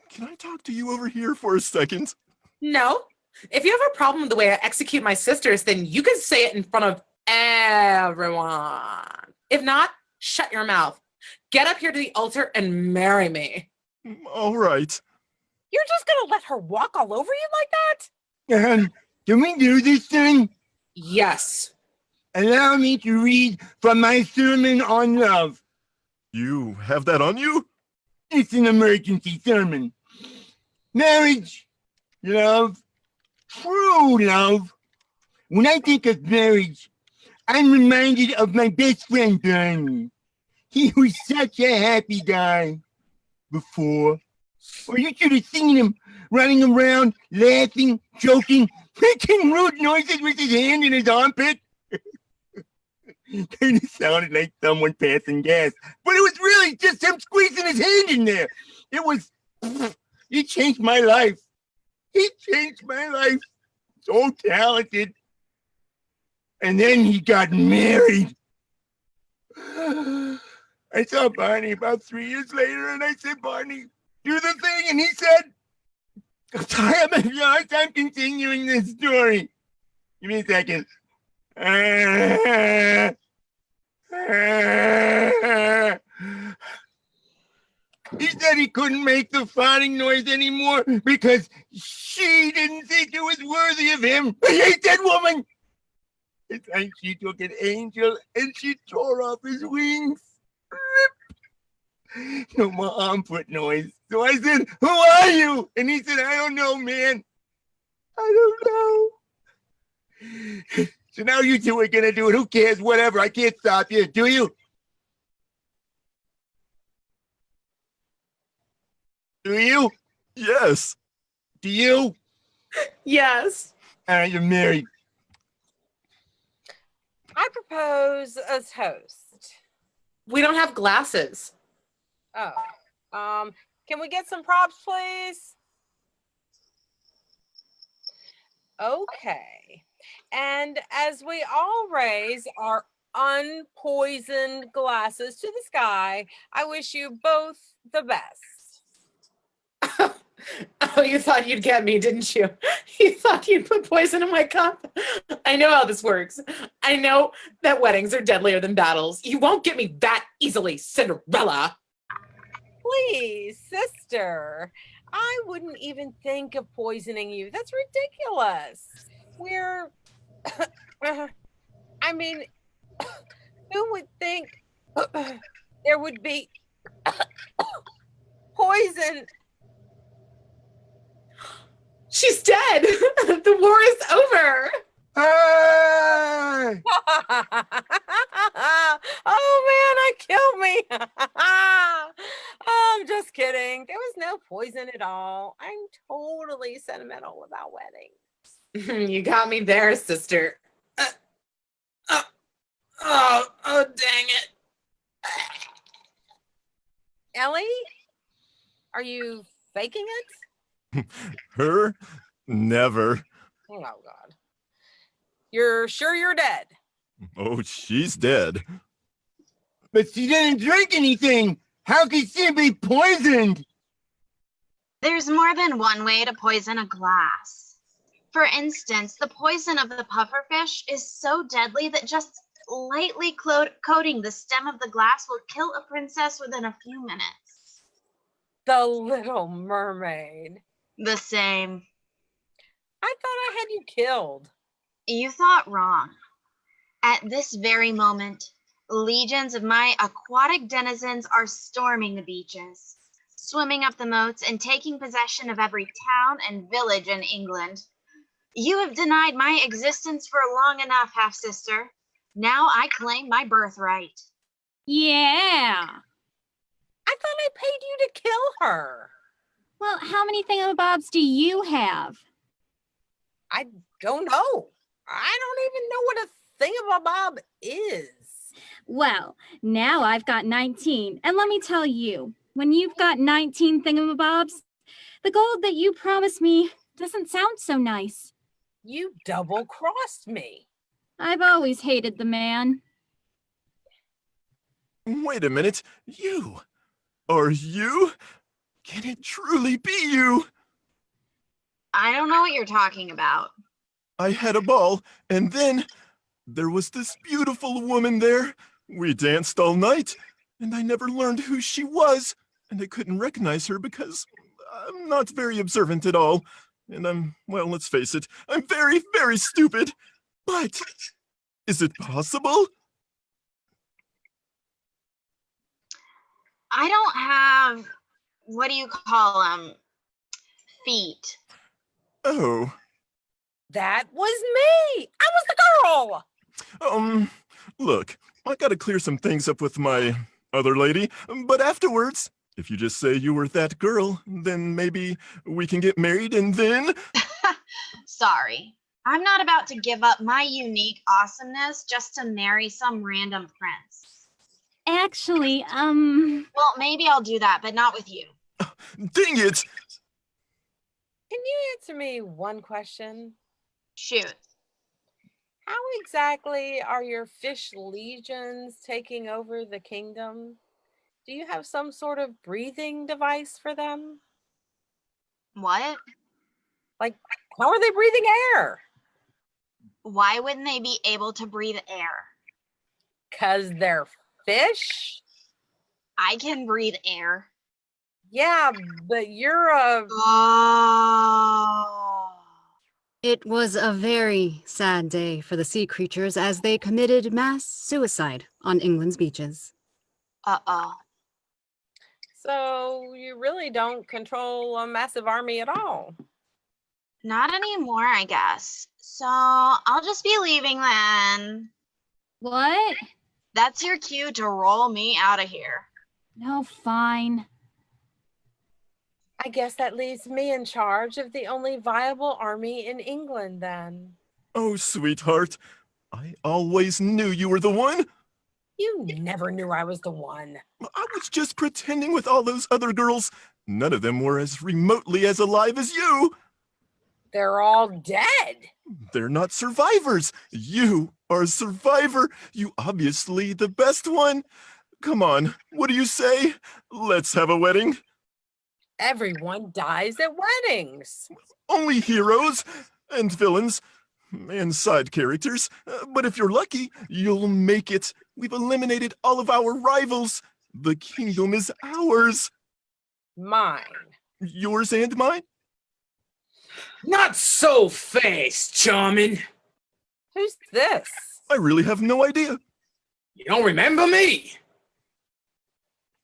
Can I talk to you over here for a second? No. If you have a problem with the way I execute my sisters, then you can say it in front of everyone. If not, shut your mouth. Get up here to the altar and marry me. All right. You're just gonna let her walk all over you like that? Can we do this thing? Yes. Allow me to read from my sermon on love. You have that on you? It's an emergency sermon. Marriage, love, true love. When I think of marriage, I'm reminded of my best friend Bernie. He was such a happy guy before. Or you should have seen him running around, laughing, joking, making rude noises with his hand in his armpit. Kind of sounded like someone passing gas, but it was really just him squeezing his hand in there. He changed my life. He changed my life. So talented. And then he got married. I saw Barney about 3 years later, and I said, Barney, do the thing. And he said, I'm sorry, I'm having a hard time continuing this story. Give me a second. He said he couldn't make the farting noise anymore because she didn't think it was worthy of him. I hate that woman. It's like she took an angel and she tore off his wings. Rip. No more arm foot noise. So I said, who are you? And he said, I don't know, man. I don't know. So now you two are going to do it. Who cares? Whatever. I can't stop you. Do you? Do you? Yes. Do you? Yes. All right, you're married. I propose a toast. We don't have glasses. Can we get some props, please? Okay. And as we all raise our unpoisoned glasses to the sky, I wish you both the best. Oh, you thought you'd get me, didn't you? You thought you'd put poison in my cup? I know how this works. I know that weddings are deadlier than battles. You won't get me that easily, Cinderella. Please, sister, I wouldn't even think of poisoning you. That's ridiculous. We're, I mean, who would think there would be poison? She's dead. The war is over. Hey! Oh man, killed me. Oh, I'm just kidding. There was no poison at all. I'm totally sentimental about weddings. You got me there, sister. Oh, dang it. Ellie, are you faking it? Her? Never. Oh God. You're sure you're dead? Oh, she's dead. But she didn't drink anything. How could she be poisoned? There's more than one way to poison a glass. For instance, the poison of the pufferfish is so deadly that just lightly coating the stem of the glass will kill a princess within a few minutes. The Little Mermaid. The same. I thought I had you killed. You thought wrong. At this very moment, legions of my aquatic denizens are storming the beaches, swimming up the moats, and taking possession of every town and village in England. You have denied my existence for long enough, half-sister. Now I claim my birthright. Yeah. I thought I paid you to kill her. Well, how many thingamabobs do you have? I don't know. I don't even know what a thingamabob is. Well, now I've got 19. And let me tell you, when you've got 19 thingamabobs, the gold that you promised me doesn't sound so nice. You double-crossed me. I've always hated the man. Wait a minute. You? Are you? Can it truly be you? I don't know what you're talking about. I had a ball, and then there was this beautiful woman there. We danced all night, and I never learned who she was, and I couldn't recognize her because I'm not very observant at all. And well, let's face it, I'm very, very stupid. But is it possible? I don't have, what do you call them, feet. Oh. That was me. I was the girl. Look, I gotta clear some things up with my other lady, but afterwards, if you just say you were that girl, then maybe we can get married and then... Sorry. I'm not about to give up my unique awesomeness just to marry some random prince. Actually, Well, maybe I'll do that, but not with you. Dang it! Can you answer me one question? Shoot. How exactly are your fish legions taking over the kingdom? Do you have some sort of breathing device for them? What? Like, how are they breathing air? Why wouldn't they be able to breathe air? 'Cause they're fish? I can breathe air. Yeah, but you're a... Oh. It was a very sad day for the sea creatures as they committed mass suicide on England's beaches. Uh-oh. So you really don't control a massive army at all? Not anymore, I guess. So I'll just be leaving then. what? That's your cue to roll me out of here. No, fine. I guess that leaves me in charge of the only viable army in England then. Oh, sweetheart, I always knew you were the one. You never knew I was the one. I was just pretending with all those other girls. None of them were as remotely as alive as you. They're all dead. They're not survivors. You are a survivor. You obviously the best one. Come on, what do you say? Let's have a wedding. Everyone dies at weddings. Only heroes and villains and side characters. But if you're lucky, you'll make it. We've eliminated all of our rivals. The kingdom is ours. Mine. Yours and mine? Not so fast, Charmin. Who's this? I really have no idea. You don't remember me?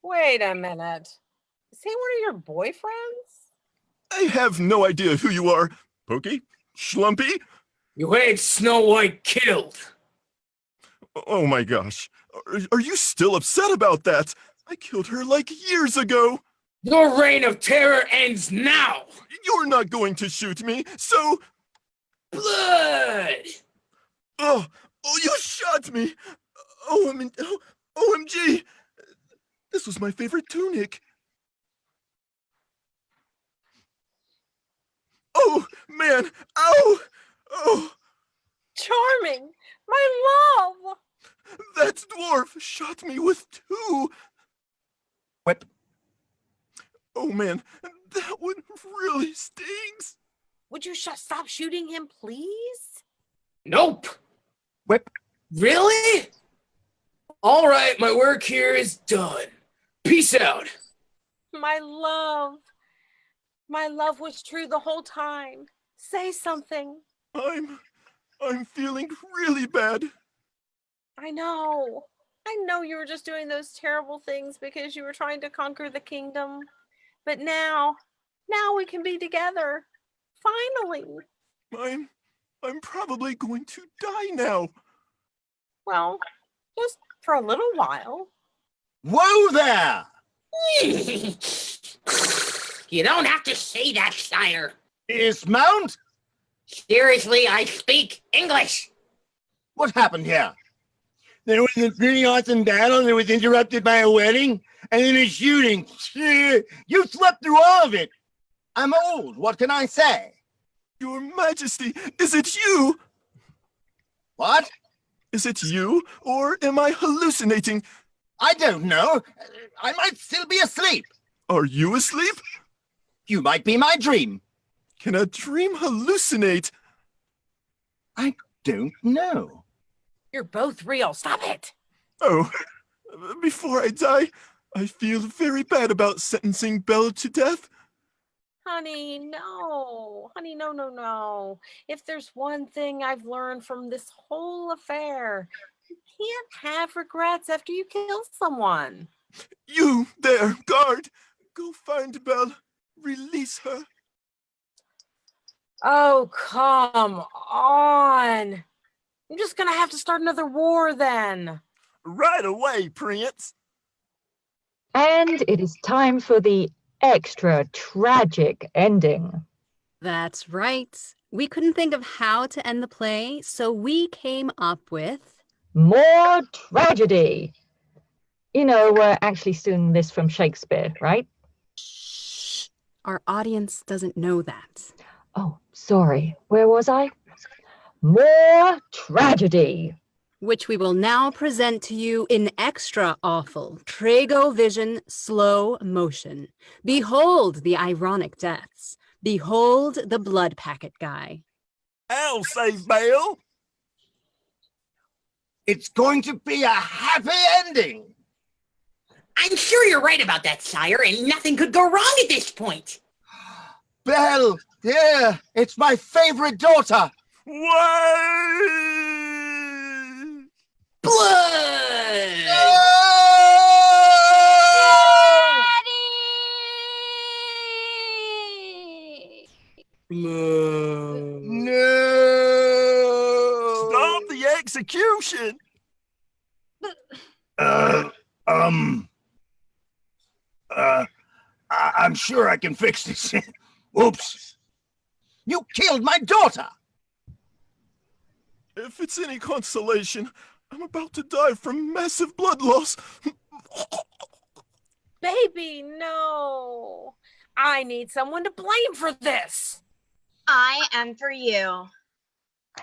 Wait a minute. Is he one of your boyfriends? I have no idea who you are. Pokey? Schlumpy? You had Snow White killed. Oh my gosh. Are you still upset about that? I killed her like years ago. Your reign of terror ends now. You're not going to shoot me, so... Blood! Oh, you shot me! OMG! This was my favorite tunic. Oh, man! Ow! Oh! Charming! My love! That dwarf shot me with two! Whip. Oh, man, that one really stings. Would you stop shooting him, please? Nope. Whip. Really? All right, my work here is done. Peace out. My love. My love was true the whole time. Say something. I'm feeling really bad. I know. I know you were just doing those terrible things because you were trying to conquer the kingdom. But now we can be together. Finally. I'm probably going to die now. Well, just for a little while. Whoa there! You don't have to say that, sire. Dismount? Seriously, I speak English. What happened here? There was a pretty awesome battle that was interrupted by a wedding, and then a shooting. You slept through all of it. I'm old. What can I say? Your Majesty, is it you? What? Is it you, or am I hallucinating? I don't know. I might still be asleep. Are you asleep? You might be my dream. Can a dream hallucinate? I don't know. You're both real. Stop it. Oh, before I die, I feel very bad about sentencing Belle to death. Honey, no. Honey, no. If there's one thing I've learned from this whole affair, you can't have regrets after you kill someone. You there, guard. Go find Belle. Release her. Oh, come on. I'm just gonna have to start another war then. Right away, Prince. And it is time for the extra tragic ending. That's right. We couldn't think of how to end the play, so we came up with More tragedy. You know, we're actually stealing this from Shakespeare, right? Shh. Our audience doesn't know that. Oh, sorry. Where was I? More tragedy. Which we will now present to you in extra awful Trago Vision slow motion. Behold the ironic deaths. Behold the blood packet guy. I'll save Belle. It's going to be a happy ending. I'm sure you're right about that, sire, and nothing could go wrong at this point. Belle, yeah, it's my favorite daughter. What? Blood! No. Stop the execution. I'm sure I can fix this. Oops. You killed my daughter. If it's any consolation, I'm about to die from massive blood loss. Baby, no. I need someone to blame for this. I am for you.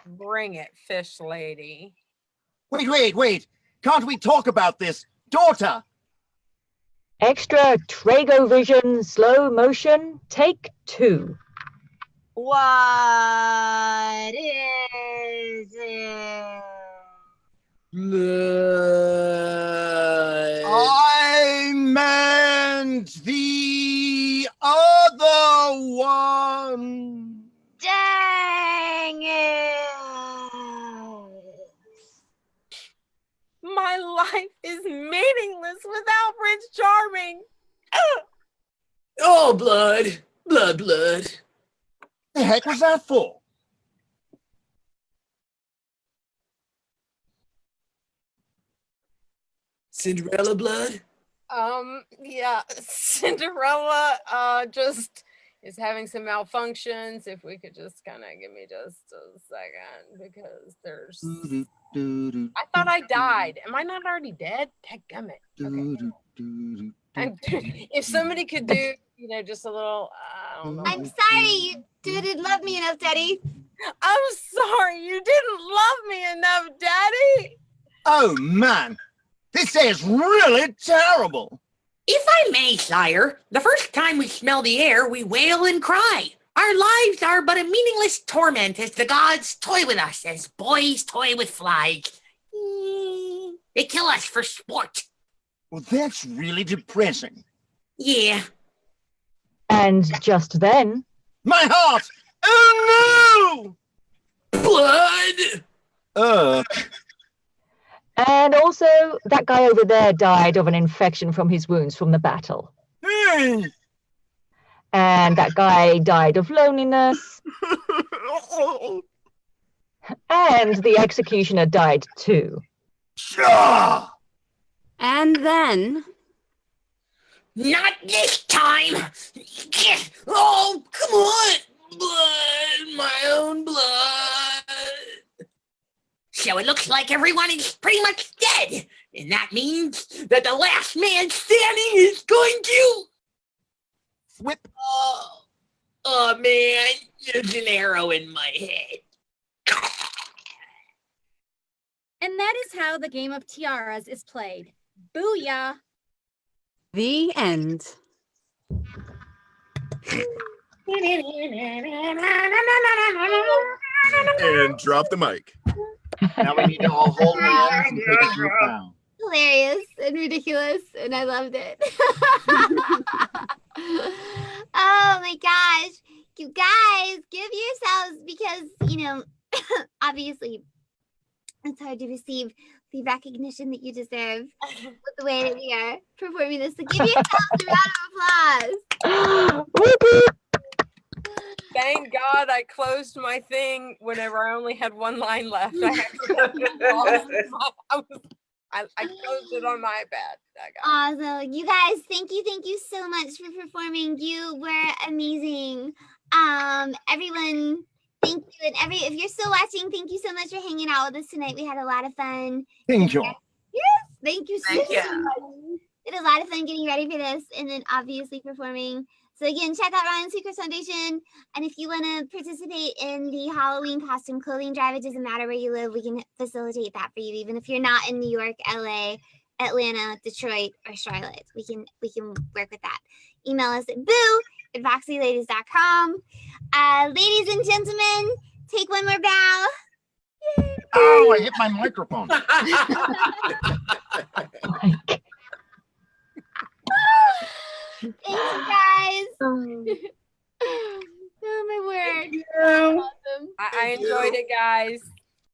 Bring it, fish lady. Wait. Can't we talk about this? Daughter! Extra Trago vision, slow motion, take 2. What is it? I meant the other one. Dang it. My life is meaningless without Prince Charming. Oh, blood. Blood. The heck was that for? Cinderella blood? Yeah, Cinderella just is having some malfunctions. If we could just kind of give me just a second, because there's I thought I died. Am I not already dead? Dadgummit. Okay. And if somebody could do, just a little, I don't know. I'm sorry you didn't love me enough, Daddy. I'm sorry you didn't love me enough, Daddy. Oh, man. This is really terrible. If I may, sire, the first time we smell the air, we wail and cry. Our lives are but a meaningless torment as the gods toy with us, as boys toy with flies. They kill us for sport. Well, that's really depressing. Yeah. And just then... My heart! Oh, no! Blood! And also, that guy over there died of an infection from his wounds from the battle. Hey! And that guy died of loneliness. And the executioner died too. And then... Not this time! Oh, come on! Blood, my own blood! So it looks like everyone is pretty much dead. And that means that the last man standing is going to... Whip. Oh man, there's an arrow in my head. And that is how the game of Tiaras is played. Booyah! The end. And drop the mic. Now we need to all hold hands and take a group bow. Hilarious and ridiculous, and I loved it. Oh my gosh. You guys, give yourselves, because, obviously it's hard to receive the recognition that you deserve with the way that we are performing this. So give yourselves a round of applause. Thank God I closed my thing whenever I only had one line left. I closed it on my iPad. Awesome. You guys, thank you so much for performing. You were amazing. Everyone, thank you. And if you're still watching, thank you so much for hanging out with us tonight. We had a lot of fun. Thank you. Yes, thank you so Thank you. much. It was a lot of fun getting ready for this and then obviously performing. So again, check out Ryan Seacrest Foundation. And if you want to participate in the Halloween costume clothing drive, it doesn't matter where you live. We can facilitate that for you. Even if you're not in New York, LA, Atlanta, Detroit, or Charlotte, we can work with that. Email us at boo@voxyladies.com. Ladies and gentlemen, take one more bow. Yay. Oh, I hit my microphone. Thanks, guys. Oh, my word. Awesome. I enjoyed it, guys.